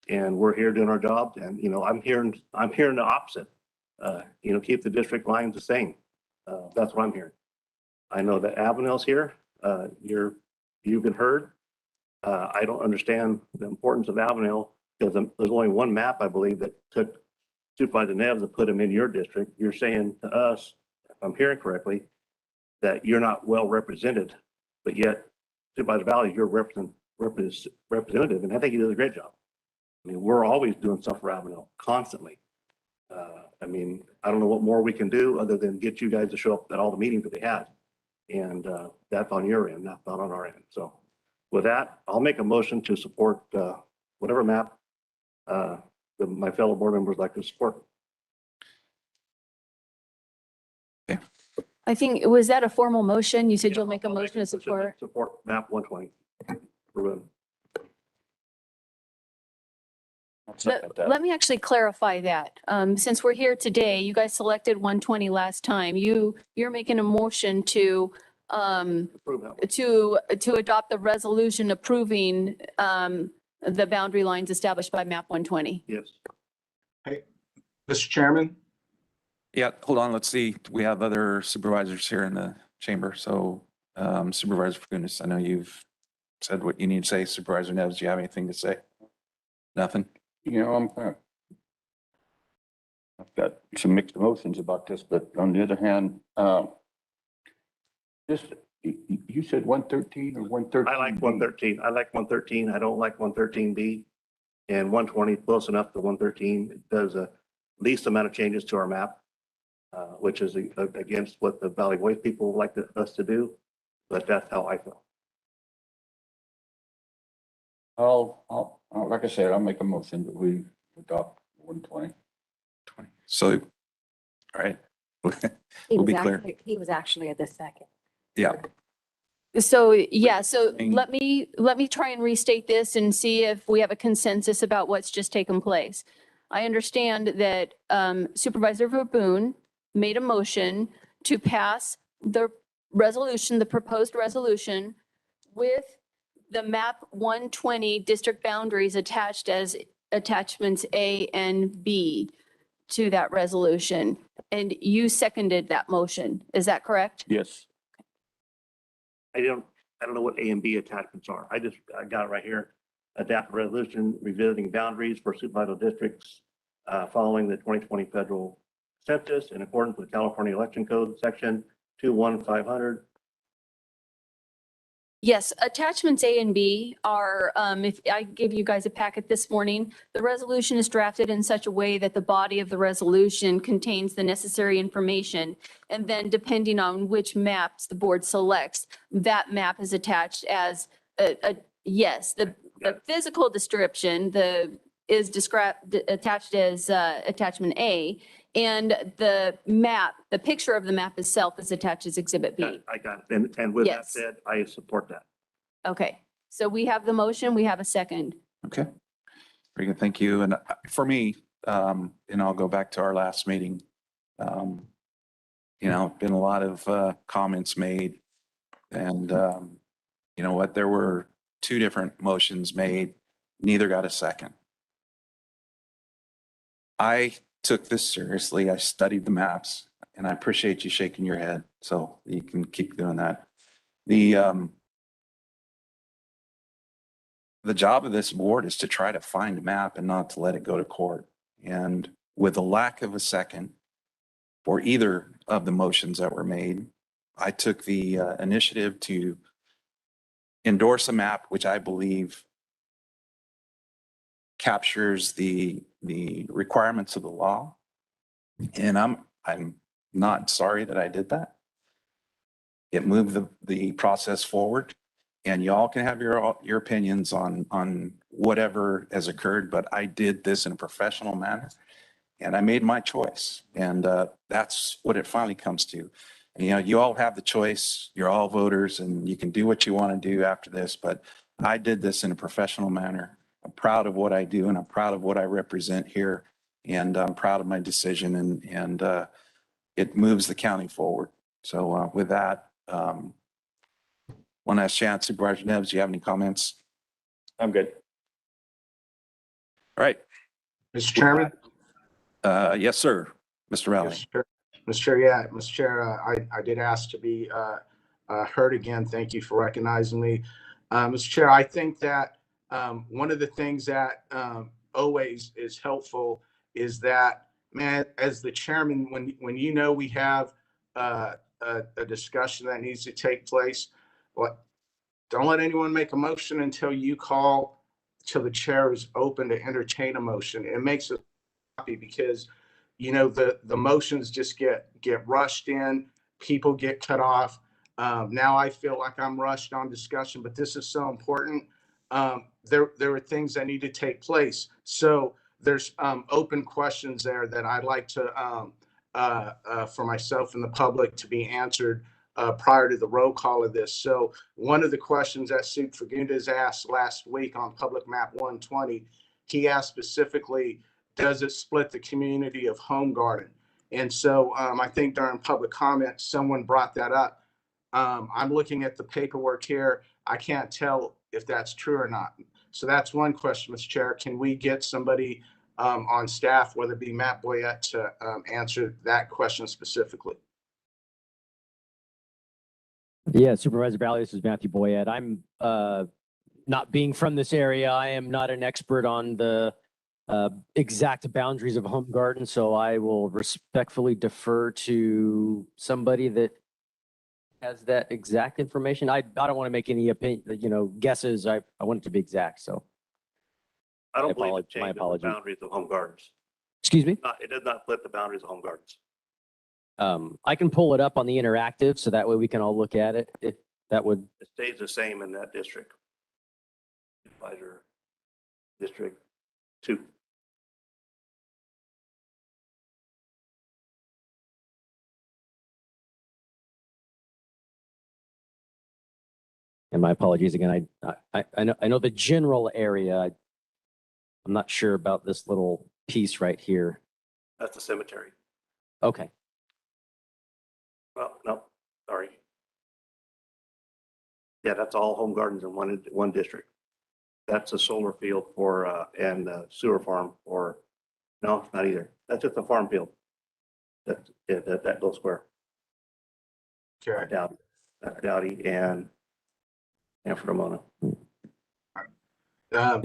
and we're here doing our job. And I'm hearing the opposite. Keep the district lines the same. That's what I'm hearing. I know that Avenel's here. You've been heard. I don't understand the importance of Avenel because there's only 1 map, I believe, that took Supervisor Neves and put him in your district. You're saying to us, if I'm hearing correctly, that you're not well represented, but yet Supervisor Valley, you're representative, and I think he does a great job. I mean, we're always doing stuff for Avenel, constantly. I don't know what more we can do other than get you guys to show up at all the meetings that they had. And that's on your end, not on our end. So with that, I'll make a motion to support whatever map my fellow board members like to support. I think, was that a formal motion? You said you'll make a motion to support? Support map 120. Let me actually clarify that. Since we're here today, you guys selected 120 last time. You're making a motion to adopt the resolution approving the boundary lines established by map 120. Yes. Hey, Mr. Chairman. Yeah, hold on. Let's see. We have other supervisors here in the chamber. So Supervisor Funes, I know you've said what you need to say. Supervisor Neves, do you have anything to say? Nothing? I've got some mixed emotions about this, but on the other hand, you said 113 or 113? I like 113. I like 113. I don't like 113B. And 120 close enough to 113. It does the least amount of changes to our map, which is against what the Valley Voice people would like us to do. But that's how I feel. Like I said, I'll make a motion that we adopt 120. So, all right. We'll be clear. He was actually at the second. Yeah. So, yeah, so let me try and restate this and see if we have a consensus about what's just taken place. I understand that Supervisor Verboen made a motion to pass the resolution, the proposed resolution with the map 120 district boundaries attached as attachments A and B to that resolution. And you seconded that motion. Is that correct? Yes. I don't know what A and B attachments are. I got it right here. Adapt resolution revisiting boundaries for supervisor districts following the 2020 federal census in accordance with California Election Code, section 21500. Yes, attachments A and B are, if I gave you guys a packet this morning, the resolution is drafted in such a way that the body of the resolution contains the necessary information. And then depending on which maps the board selects, that map is attached as yes, the physical description, is described, attached as attachment A. And the map, the picture of the map itself is attached as exhibit B. I got it. And with that Yes. said, I support that. Okay, so we have the motion, we have a second. Okay. Very good. Thank you. And for me, and I'll go back to our last meeting. Been a lot of comments made and you know what, there were two different motions made. Neither got a second. I took this seriously. I studied the maps and I appreciate you shaking your head. So you can keep doing that. The job of this board is to try to find a map and not to let it go to court. And with the lack of a second for either of the motions that were made, I took the initiative to endorse a map which I believe captures the requirements of the law. And I'm not sorry that I did that. It moved the process forward. And y'all can have your opinions on whatever has occurred, but I did this in a professional manner and I made my choice. And that's what it finally comes to. And, you all have the choice. You're all voters and you can do what you want to do after this, but I did this in a professional manner. I'm proud of what I do and I'm proud of what I represent here. And I'm proud of my decision and it moves the county forward. So with that, one last chance, Supervisor Neves, do you have any comments? I'm good. All right. Mr. Chairman? Yes, sir. Mr. Rowley. Mr. Chair, yeah, Mr. Chair, I did ask to be heard again. Thank you for recognizing me. Mr. Chair, I think that one of the things that always is helpful is that, man, as the chairman, when we have a discussion that needs to take place, don't let anyone make a motion until you call, till the chair is open to entertain a motion. It makes us happy because the motions just get rushed in, people get cut off. Now I feel like I'm rushed on discussion, but this is so important. There are things that need to take place. So there's open questions there that I'd like to for myself and the public to be answered prior to the roll call of this. So one of the questions that Sue Fagundes asked last week on Public Map 120, he asked specifically, does it split the community of Home Garden? And so I think during public comment, someone brought that up. I'm looking at the paperwork here. I can't tell if that's true or not. So that's one question, Mr. Chair. Can we get somebody on staff, whether it be Matt Boyette, to answer that question specifically? Yeah, Supervisor Valley, this is Matthew Boyette. I'm not being from this area. I am not an expert on the exact boundaries of Home Garden, so I will respectfully defer to somebody that has that exact information. I don't want to make any opinion, guesses. I want it to be exact. So I don't believe it my changes the apology. boundaries of Home Gardens. Excuse me? It does not flip the boundaries of Home Gardens. I can pull it up on the interactive so that way we can all look at it. If that would. It stays the same in that district. Supervisor District 2. And my apologies again. I know the general area. I'm not sure about this little piece right here. That's the cemetery. Okay. Well, no, sorry. Yeah, that's all home gardens in one district. That's a solar field for, and a sewer farm for, no, not either. That's just a farm field. That little square. Okay. Dowdy and Fremona.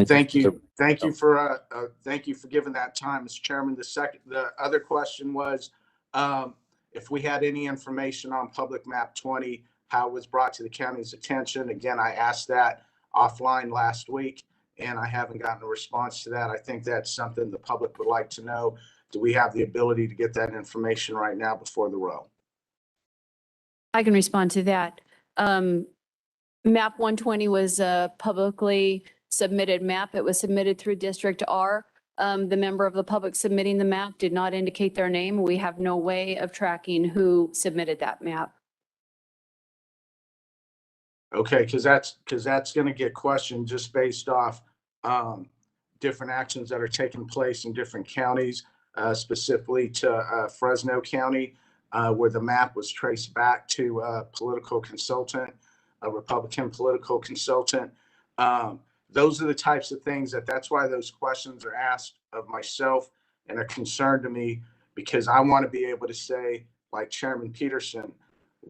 Thank you. Thank you for giving that time, Mr. Chairman. The other question was, if we had any information on public map 20, how it was brought to the county's attention. Again, I asked that offline last week and I haven't gotten a response to that. I think that's something the public would like to know. Do we have the ability to get that information right now before the row? I can respond to that. Map 120 was a publicly submitted map. It was submitted through District R. The member of the public submitting the map did not indicate their name. We have no way of tracking who submitted that map. Okay, because that's going to get questioned just based off different actions that are taking place in different counties, specifically to Fresno County, where the map was traced back to a political consultant, a Republican political consultant. Those are the types of things that's why those questions are asked of myself and are concerned to me, because I want to be able to say, like Chairman Peterson,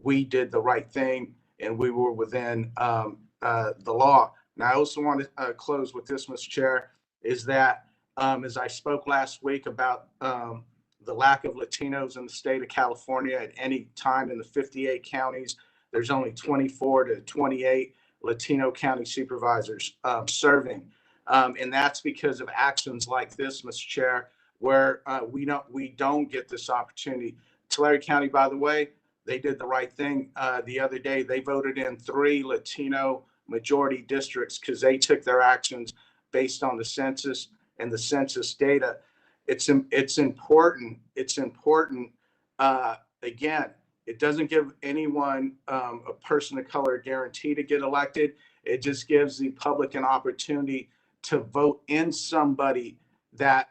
we did the right thing and we were within the law. Now, I also want to close with this, Mr. Chair, is that as I spoke last week about the lack of Latinos in the state of California at any time in the 58 counties, there's only 24 to 28 Latino county supervisors serving. And that's because of actions like this, Mr. Chair, where we don't get this opportunity. Tulare County, by the way, they did the right thing the other day. They voted in 3 Latino majority districts because they took their actions based on the census and the census data. It's important. It's important. Again, it doesn't give anyone, a person of color, a guarantee to get elected. It just gives the public an opportunity to vote in somebody that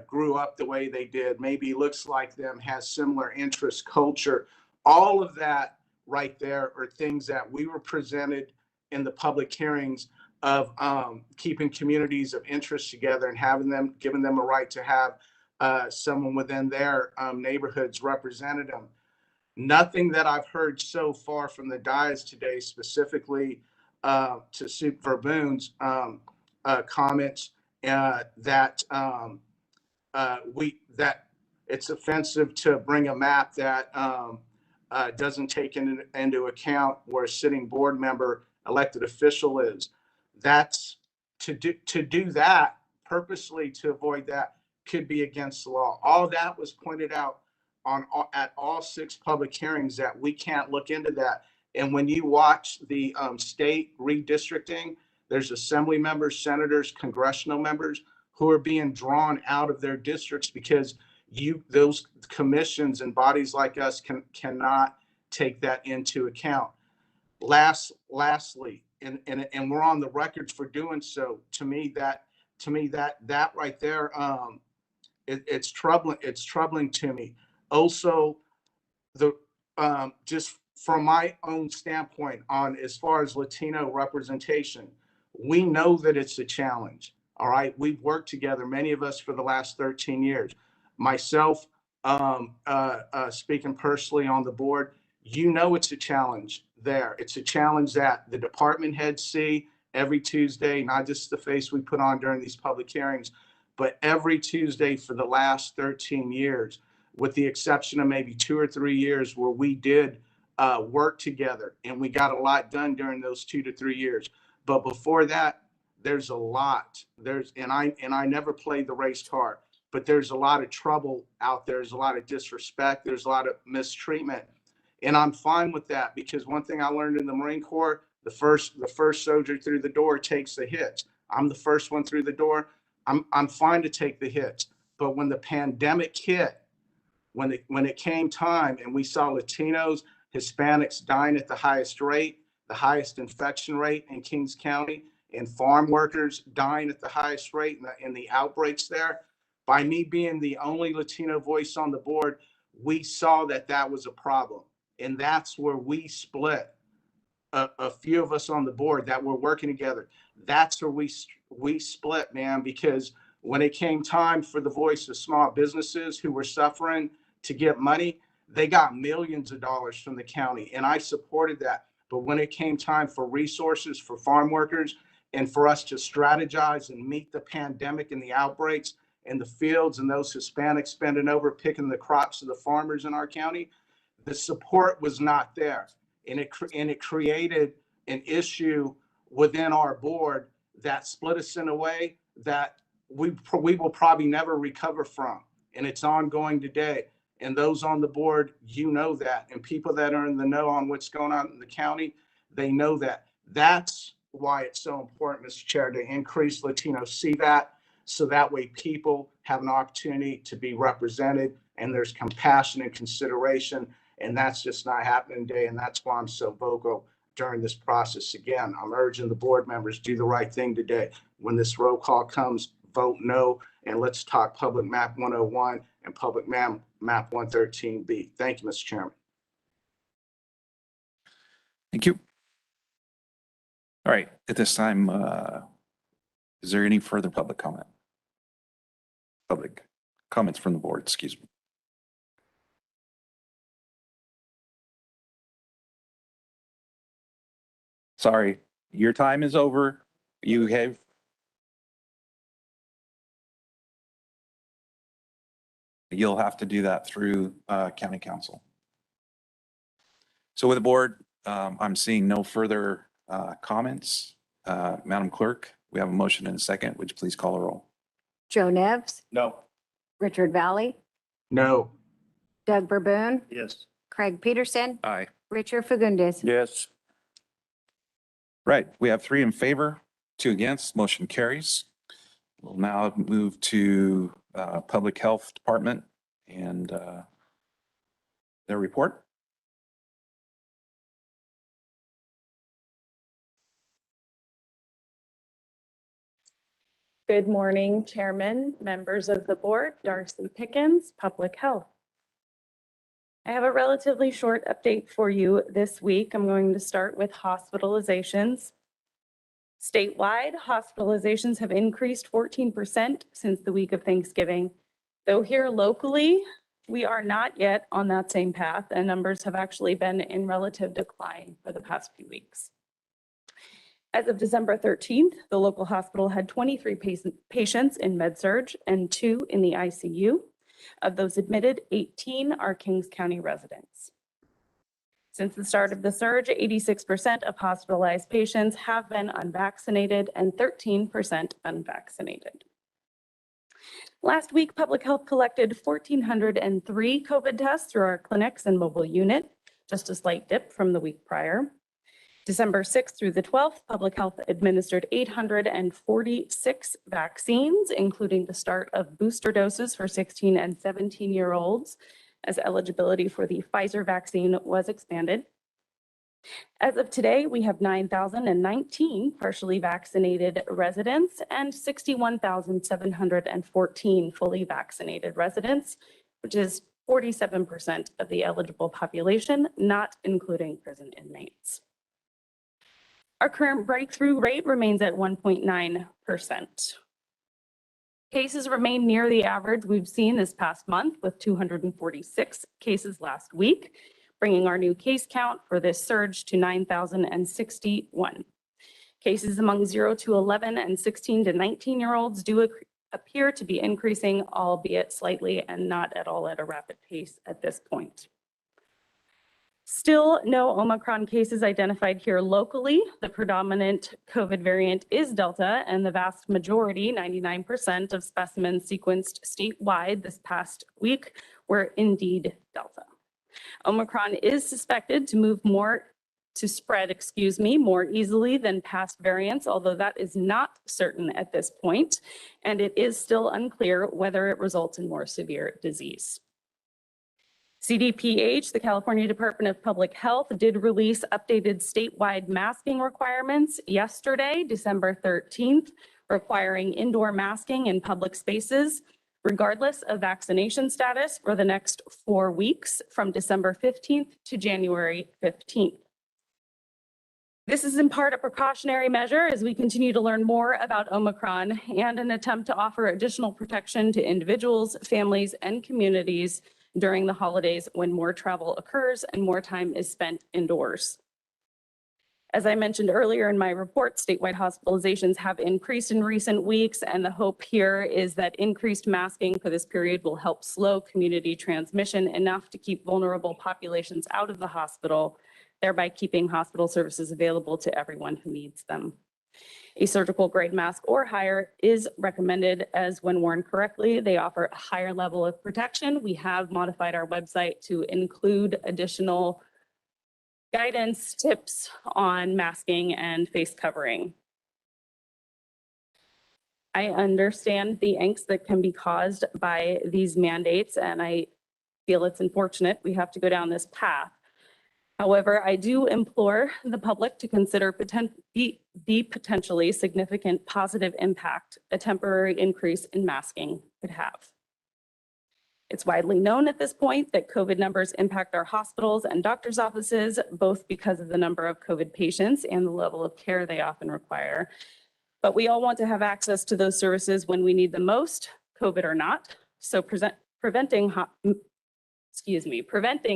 grew up the way they did, maybe looks like them, has similar interests, culture. All of that right there are things that we were presented in the public hearings of keeping communities of interest together and giving them a right to have someone within their neighborhoods represented them. Nothing that I've heard so far from the dais today, specifically to Soup Verboon's comments, that it's offensive to bring a map that doesn't take into account where a sitting board member, elected official is. That's to do that purposely, to avoid that, could be against the law. All that was pointed out at all 6 public hearings, that we can't look into that. And when you watch the state redistricting, there's assembly members, senators, congressional members who are being drawn out of their districts because those commissions and bodies like us cannot take that into account. Lastly, and we're on the records for doing so. To me, that right there, it's troubling. It's troubling to me. Also, just from my own standpoint on as far as Latino representation, we know that it's a challenge. All right, we've worked together, many of us, for the last 13 years. Myself, speaking personally on the board, it's a challenge there. It's a challenge that the department heads see every Tuesday, not just the face we put on during these public hearings, but every Tuesday for the last 13 years, with the exception of maybe 2 or 3 years where we did work together and we got a lot done during those 2 to 3 years. But before that, there's a lot. And I never played the race card, but there's a lot of trouble out there. There's a lot of disrespect. There's a lot of mistreatment. And I'm fine with that, because one thing I learned in the Marine Corps, the first soldier through the door takes the hits. I'm the first one through the door. I'm fine to take the hits. But when the pandemic hit, when it came time and we saw Latinos, Hispanics dying at the highest rate, the highest infection rate in Kings County, and farm workers dying at the highest rate in the outbreaks there. By me being the only Latino voice on the board, we saw that that was a problem. And that's where we split. A few of us on the board that were working together. That's where we split, man, because when it came time for the voice of small businesses who were suffering to get money, they got millions of dollars from the county, and I supported that. But when it came time for resources for farm workers and for us to strategize and meet the pandemic and the outbreaks in the fields and those Hispanics bending over picking the crops of the farmers in our county, the support was not there. And it created an issue within our board that split us in a way that we will probably never recover from. And it's ongoing today. And those on the board, you know that. And people that are in the know on what's going on in the county, they know that. That's why it's so important, Mr. Chair, to increase Latino CVAT so that way people have an opportunity to be represented and there's compassion and consideration. And that's just not happening today. And that's why I'm so vocal during this process. Again, I'm urging the board members, do the right thing today. When this roll call comes, vote no, and let's talk Public Map 101 and Public Map 113B. Thank you, Mr. Chairman. Thank you. All right, at this time, is there any further public comment? Public comments from the board, excuse me. Sorry, your time is over. You have. You'll have to do that through county council. So with the board, I'm seeing no further comments. Madam Clerk, we have a motion and a second. Would you please call a roll? Joe Nevs, No. Richard Valley, No. Doug Verboon, Yes. Craig Peterson, Aye. Richard Fagundes. Yes. Right, we have 3 in favor, 2 against, motion carries. We'll now move to Public Health Department and their report. Good morning, Chairman, members of the board, Darcy Pickens, Public Health. I have a relatively short update for you this week. I'm going to start with hospitalizations. Statewide, hospitalizations have increased 14% since the week of Thanksgiving. Though here locally, we are not yet on that same path, and numbers have actually been in relative decline for the past few weeks. As of December 13th, the local hospital had 23 patients in med-surg and 2 in the ICU. Of those admitted, 18 are Kings County residents. Since the start of the surge, 86% of hospitalized patients have been unvaccinated and 13% unvaccinated. Last week, Public Health collected 1,403 COVID tests through our clinics and mobile unit, just a slight dip from the week prior. December 6th through the 12th, Public Health administered 846 vaccines, including the start of booster doses for 16 and 17-year-olds, as eligibility for the Pfizer vaccine was expanded. As of today, we have 9,019 partially vaccinated residents and 61,714 fully vaccinated residents, which is 47% of the eligible population, not including prison inmates. Our current breakthrough rate remains at 1.9%. Cases remain near the average we've seen this past month, with 246 cases last week, bringing our new case count for this surge to 9,061. Cases among 0 to 11 and 16 to 19-year-olds do appear to be increasing, albeit slightly and not at all at a rapid pace at this point. Still no Omicron cases identified here locally. The predominant COVID variant is Delta, and the vast majority, 99% of specimens sequenced statewide this past week were indeed Delta. Omicron is suspected to spread more easily than past variants, although that is not certain at this point, and it is still unclear whether it results in more severe disease. CDPH, the California Department of Public Health, did release updated statewide masking requirements yesterday, December 13th, requiring indoor masking in public spaces, regardless of vaccination status, for the next 4 weeks from December 15th to January 15th. This is in part a precautionary measure as we continue to learn more about Omicron and an attempt to offer additional protection to individuals, families, and communities during the holidays when more travel occurs and more time is spent indoors. As I mentioned earlier in my report, statewide hospitalizations have increased in recent weeks, and the hope here is that increased masking for this period will help slow community transmission enough to keep vulnerable populations out of the hospital, thereby keeping hospital services available to everyone who needs them. A surgical grade mask or higher is recommended, as when worn correctly, they offer a higher level of protection. We have modified our website to include additional guidance, tips on masking and face covering. I understand the angst that can be caused by these mandates, and I feel it's unfortunate we have to go down this path. However, I do implore the public to consider the potentially significant positive impact a temporary increase in masking could have. It's widely known at this point that COVID numbers impact our hospitals and doctors' offices, both because of the number of COVID patients and the level of care they often require. But we all want to have access to those services when we need them most, COVID or not. So preventing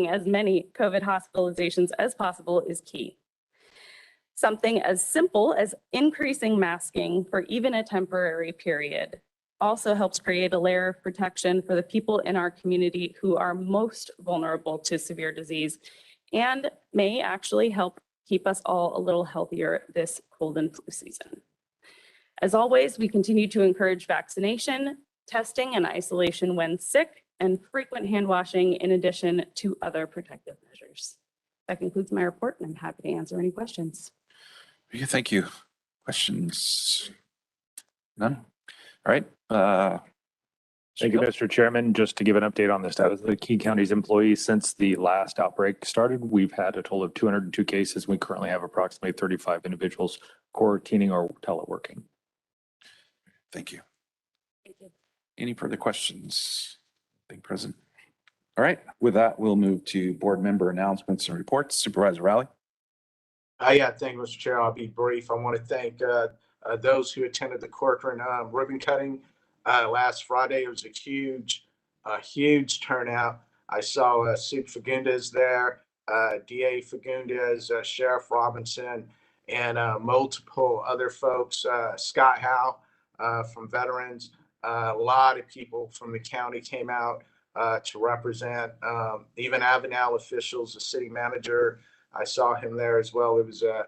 as many COVID hospitalizations as possible is key. Something as simple as increasing masking for even a temporary period also helps create a layer of protection for the people in our community who are most vulnerable to severe disease and may actually help keep us all a little healthier this cold and flu season. As always, we continue to encourage vaccination, testing, and isolation when sick, and frequent hand washing in addition to other protective measures. That concludes my report, and I'm happy to answer any questions. Okay, thank you. Questions? None? All right. Thank you, Mr. Chairman. Just to give an update on the status of the King County's employees since the last outbreak started, we've had a total of 202 cases. We currently have approximately 35 individuals quarantining or teleworking. Thank you. Any further questions? Being present. All right. With that, we'll move to board member announcements and reports. Supervisor Rowley. Yeah, thank you, Mr. Chair. I'll be brief. I want to thank those who attended the Corcoran ribbon cutting last Friday. It was a huge turnout. I saw Sup Fagundes there, DA Fagundes, Sheriff Robinson, and multiple other folks, Scott Howe from Veterans. A lot of people from the county came out to represent, even Avenel officials, the city manager. I saw him there as well. It was a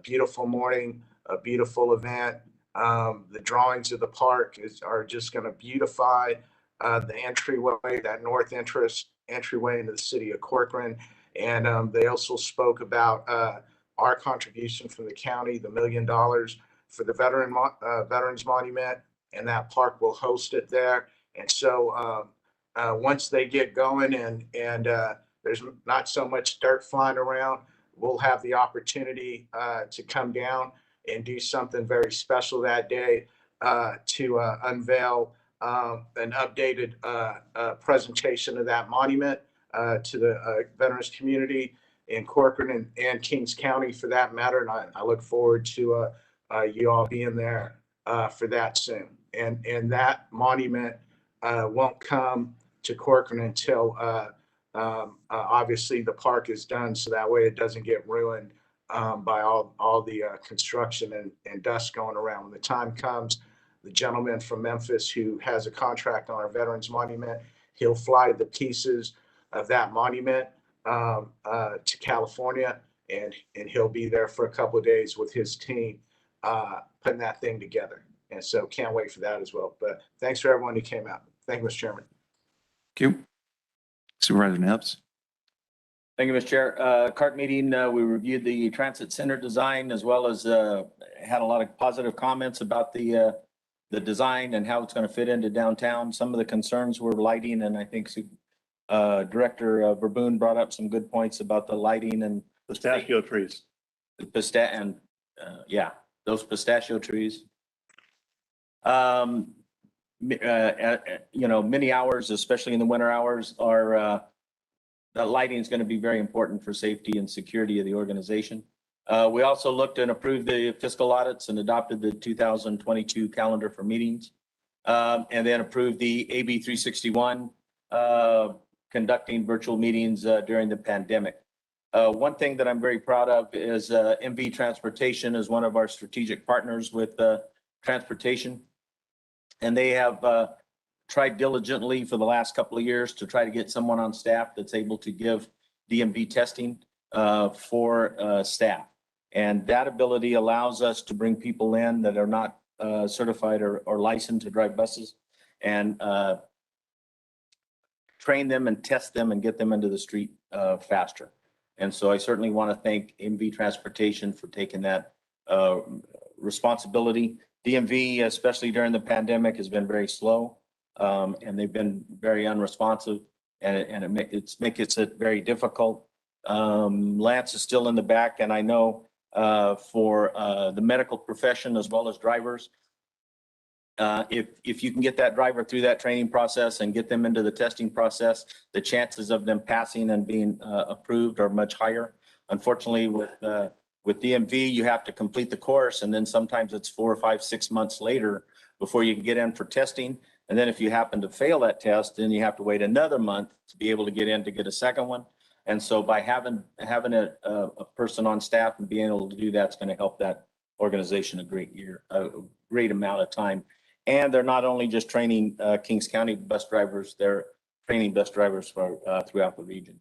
beautiful morning, a beautiful event. The drawings of the park are just going to beautify the entryway, that north entryway into the city of Corcoran. And they also spoke about our contribution from the county, the $1 million for the Veterans Monument, and that park will host it there. And so once they get going and there's not so much dirt flying around, we'll have the opportunity to come down and do something very special that day to unveil an updated presentation of that monument to the veterans community in Corcoran and Kings County for that matter. And I look forward to you all being there for that soon. And that monument won't come to Corcoran until obviously the park is done, so that way it doesn't get ruined by all the construction and dust going around. When the time comes, the gentleman from Memphis who has a contract on our Veterans Monument, he'll fly the pieces of that monument to California, and he'll be there for a couple of days with his team putting that thing together. And so can't wait for that as well. But thanks for everyone who came out. Thank you, Mr. Chairman. Thank you. Supervisor Neps. Thank you, Mr. Chair. CART meeting, we reviewed the transit center design as well as had a lot of positive comments about the design and how it's going to fit into downtown. Some of the concerns were lighting, and I think Director Verboen brought up some good points about the lighting and Pistachio trees. yeah, those pistachio trees. You know, many hours, especially in the winter hours, are the lighting is going to be very important for safety and security of the organization. We also looked and approved the fiscal audits and adopted the 2022 calendar for meetings, and then approved the AB 361, conducting virtual meetings during the pandemic. One thing that I'm very proud of is MV Transportation is one of our strategic partners with transportation. And they have tried diligently for the last couple of years to try to get someone on staff that's able to give DMV testing for staff. And that ability allows us to bring people in that are not certified or licensed to drive buses and train them and test them and get them into the street faster. And so I certainly want to thank MV Transportation for taking that responsibility. DMV, especially during the pandemic, has been very slow, and they've been very unresponsive, and it makes it very difficult. Lance is still in the back, and I know for the medical profession as well as drivers, if you can get that driver through that training process and get them into the testing process, the chances of them passing and being approved are much higher. Unfortunately, with DMV, you have to complete the course, and then sometimes it's 4 or 5, 6 months later before you can get in for testing. And then if you happen to fail that test, then you have to wait another month to be able to get in to get a second one. And so by having a person on staff and being able to do that, it's going to help that organization a great amount of time. And they're not only just training Kings County bus drivers, they're training bus drivers for throughout the region.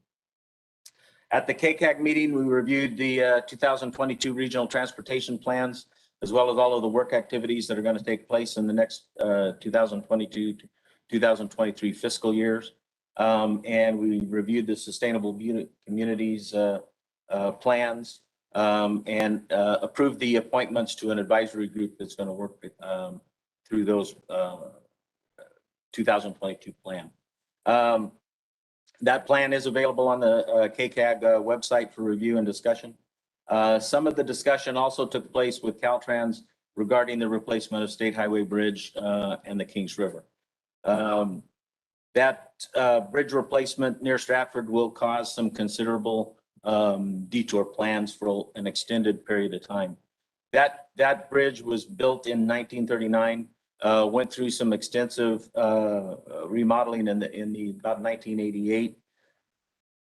At the KCAG meeting, we reviewed the 2022 regional transportation plans, as well as all of the work activities that are going to take place in the next 2022 to 2023 fiscal years. And we reviewed the sustainable communities plans and approved the appointments to an advisory group that's going to work through those 2022 plan. That plan is available on the KCAG website for review and discussion. Some of the discussion also took place with Caltrans regarding the replacement of State Highway Bridge and the Kings River. That bridge replacement near Stratford will cause some considerable detour plans for an extended period of time. That bridge was built in 1939, went through some extensive remodeling in about 1988,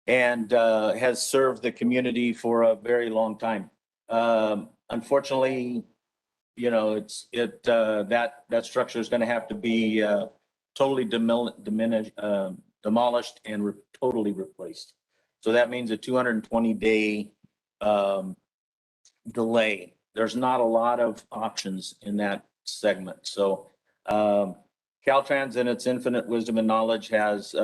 and has served the community for a very long time. Unfortunately, you know, that structure is going to have to be totally demolished and totally replaced. So that means a 220-day delay. There's not a lot of options in that segment. So Caltrans, in its infinite wisdom and knowledge, has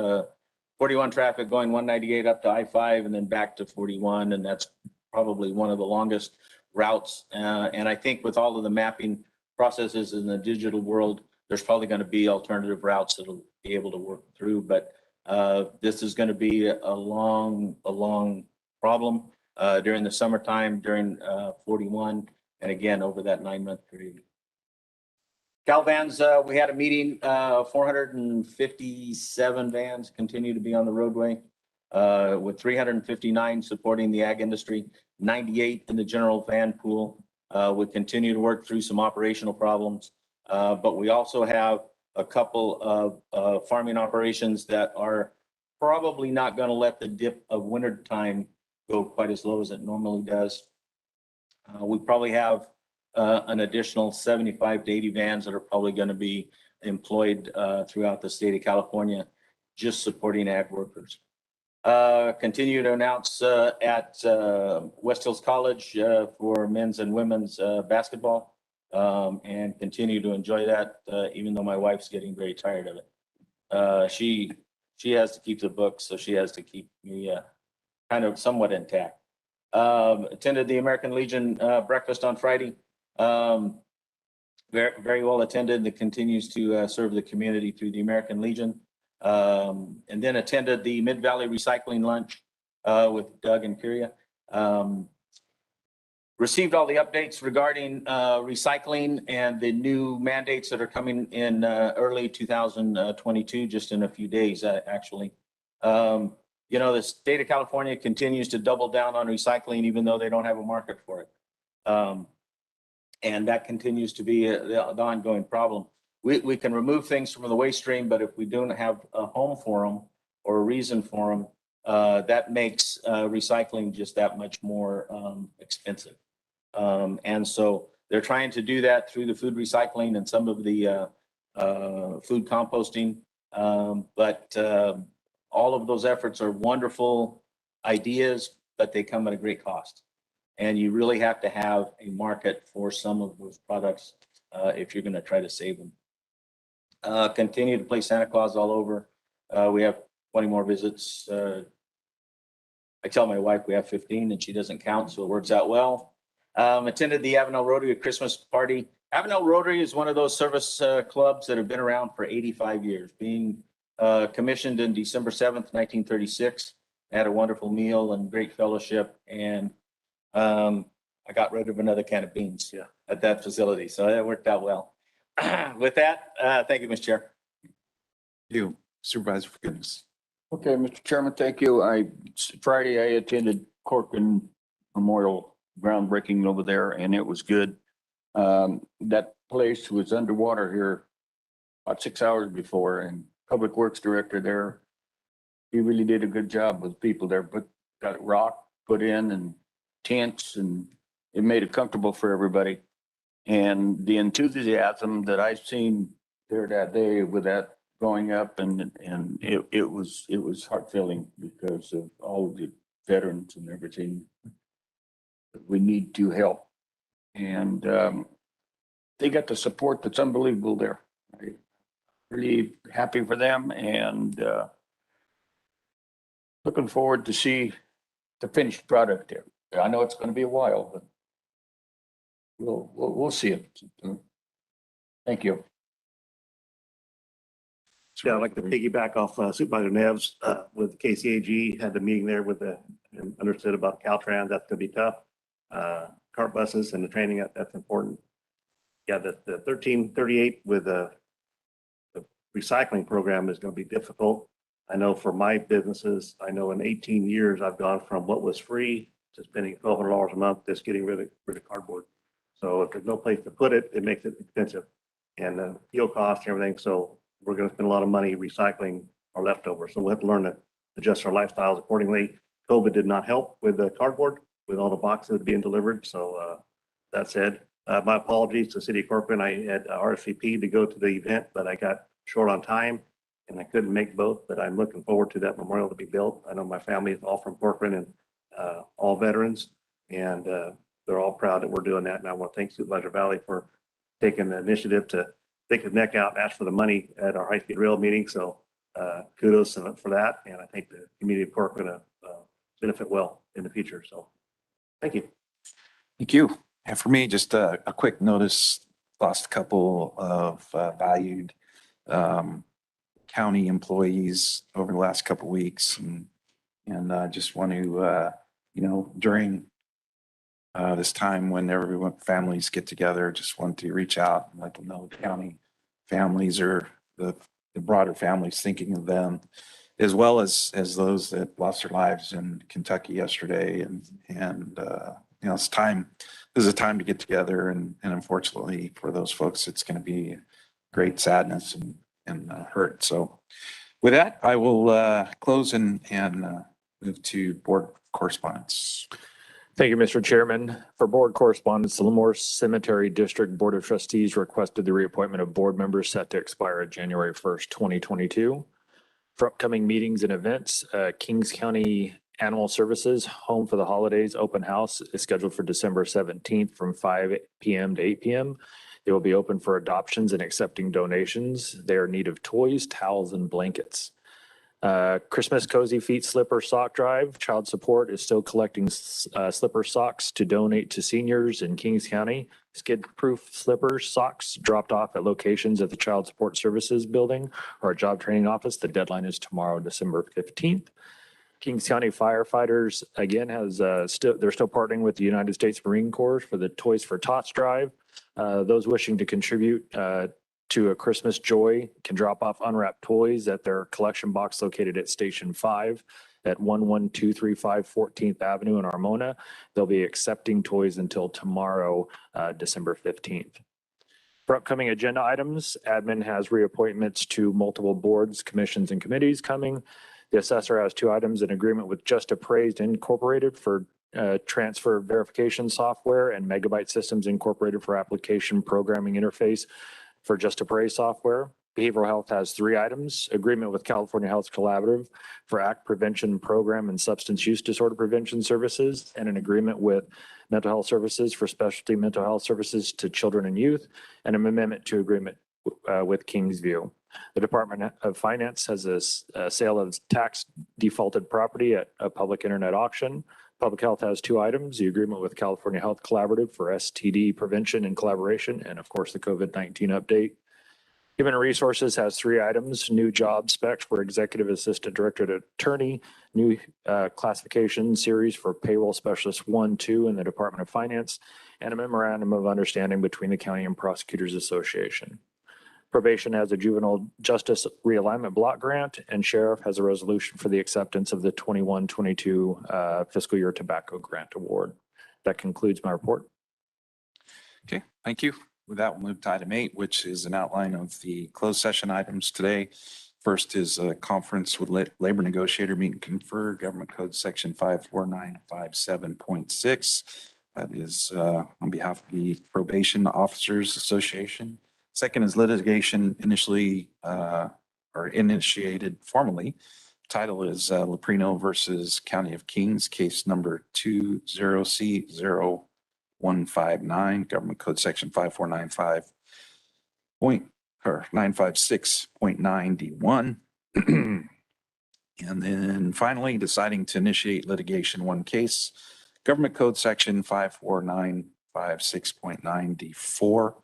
41 traffic going 198 up to I-5 and then back to 41, and that's probably one of the longest routes. And I think with all of the mapping processes in the digital world, there's probably going to be alternative routes that'll be able to work through. But this is going to be a long problem during the summertime, during 41, and again over that 9-month period. Cal vans, we had a meeting. 457 vans continue to be on the roadway, with 359 supporting the ag industry, 98 in the general van pool. We continue to work through some operational problems, but we also have a couple of farming operations that are probably not going to let the dip of winter time go quite as low as it normally does. We probably have an additional 75 to 80 vans that are probably going to be employed throughout the state of California, just supporting ag workers. Continue to announce at West Hills College for men's and women's basketball, and continue to enjoy that, even though my wife's getting very tired of it. She has to keep the books, so she has to keep me kind of somewhat intact. Attended the American Legion breakfast on Friday. Very well attended. That continues to serve the community through the American Legion. And then attended the Mid-Valley Recycling Lunch with Doug and Kyria. Received all the updates regarding recycling and the new mandates that are coming in early 2022, just in a few days, actually. You know, the state of California continues to double down on recycling, even though they don't have a market for it. And that continues to be the ongoing problem. We can remove things from the waste stream, but if we don't have a home for them or a reason for them, that makes recycling just that much more expensive. And so they're trying to do that through the food recycling and some of the food composting. But all of those efforts are wonderful ideas, but they come at a great cost. And you really have to have a market for some of those products if you're going to try to save them. Continue to play Santa Claus all over. We have 20 more visits. I tell my wife we have 15 and she doesn't count, so it works out well. Attended the Avenel Rotary Christmas party. Avenel Rotary is one of those service clubs that have been around for 85 years, being commissioned in December 7th, 1936. Had a wonderful meal and great fellowship, and I got rid of another can of beans at that facility, so that worked out well. With that, thank you, Mr. Chair. You, Supervisor Forgiveness. Okay, Mr. Chairman, thank you. Friday, I attended Corcoran Memorial groundbreaking over there, and it was good. That place was underwater here about 6 hours before, and Public Works Director there, he really did a good job with people there, but got rock put in and tents, and it made it comfortable for everybody. And the enthusiasm that I've seen there that day with that going up, and it was heart-filling because of all of the veterans and everything. We need to help, and they got the support that's unbelievable there. I'm really happy for them, and looking forward to see the finished product there. I know it's going to be a while, but we'll see it. Thank you. Yeah, I'd like to piggyback off Supervisor Neves with KCAG, had the meeting there with and understood about Caltrans. That's gonna be tough. Cart buses and the training, that's important. Yeah, the 1338 with the recycling program is gonna be difficult. I know for my businesses, I know in 18 years, I've gone from what was free to spending $1,200 a month just getting rid of cardboard. So if there's no place to put it, it makes it expensive, and the fuel costs and everything. So we're going to spend a lot of money recycling our leftovers. So we'll have to learn to adjust our lifestyles accordingly. COVID did not help with the cardboard, with all the boxes being delivered. So that said, my apologies to City of Corcoran. I had RSVP to go to the event, but I got short on time and I couldn't make both, but I'm looking forward to that memorial to be built. I know my family is all from Corcoran and all veterans, and they're all proud that we're doing that. And I want to thank Supervisor Valley for taking the initiative to stick his neck out and ask for the money at our high-speed rail meeting. So kudos for that. And I think the community of Corcoran will benefit well in the future. So thank you. Thank you. And for me, just a quick notice, lost a couple of valued county employees over the last couple of weeks. And I just want to, during this time when everyone, families get together, just want to reach out and let them know the county families or the broader families thinking of them, as well as those that lost their lives in Kentucky yesterday. And it's time. This is a time to get together, and unfortunately for those folks, it's going to be great sadness and hurt. So with that, I will close and move to board correspondence. Thank you, Mr. Chairman. For board correspondence, the Lemoore Cemetery District Board of Trustees requested the reappointment of board members set to expire January 1st, 2022. For upcoming meetings and events, Kings County Animal Services Home for the Holidays Open House is scheduled for December 17th from 5 p.m. to 8 p.m. It will be open for adoptions and accepting donations. They are in need of toys, towels, and blankets. Christmas Cozy Feet Slipper Sock Drive. Child Support is still collecting slipper socks to donate to seniors in Kings County. Skid-proof slippers, socks dropped off at locations at the Child Support Services Building or Job Training Office. The deadline is tomorrow, December 15th. Kings County firefighters, again, they're still partnering with the United States Marine Corps for the Toys for Tots drive. Those wishing to contribute to a Christmas Joy can drop off unwrapped toys at their collection box located at Station 5 at 11235 14th Avenue in Armona. They'll be accepting toys until tomorrow, December 15th. For upcoming agenda items, admin has reappointments to multiple boards, commissions, and committees coming. The assessor has 2 items in agreement with Just Appraised Incorporated for transfer verification software and Megabyte Systems Incorporated for application programming interface for Just Appraised software. Behavioral Health has 3 items: agreement with California Health Collaborative for ACT Prevention Program and Substance Use Disorder Prevention Services, and an agreement with Mental Health Services for specialty mental health services to children and youth, and an amendment to agreement with Kingsview. The Department of Finance has a sale of tax defaulted property at a public internet auction. Public Health has 2 items: the agreement with California Health Collaborative for STD prevention and collaboration, and of course the COVID-19 update. Human Resources has 3 items: new job specs for Executive Assistant Director Attorney, new classification series for Payroll Specialist 1, 2 in the Department of Finance, and a memorandum of understanding between the County and Prosecutors Association. Probation has a juvenile justice realignment block grant, and Sheriff has a resolution for the acceptance of the 21-22 fiscal year tobacco grant award. That concludes my report. Okay, thank you. With that, we'll move to item 8, which is an outline of the closed session items today. First is a conference with labor negotiator meet and confer, Government Code Section 54957.6. That is on behalf of the Probation Officers Association. Second is litigation initiated formally. Title is Leprino versus County of Kings, case number 20C0159, Government Code Section 956.9D1. And then finally, deciding to initiate litigation 1 case, Government Code Section 54956.9D4.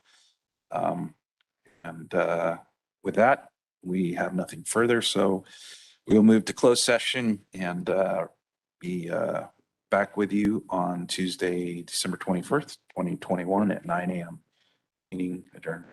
With that, we have nothing further, so we'll move to closed session and be back with you on Tuesday, December 21st, 2021 at 9 a.m. Meeting adjourned.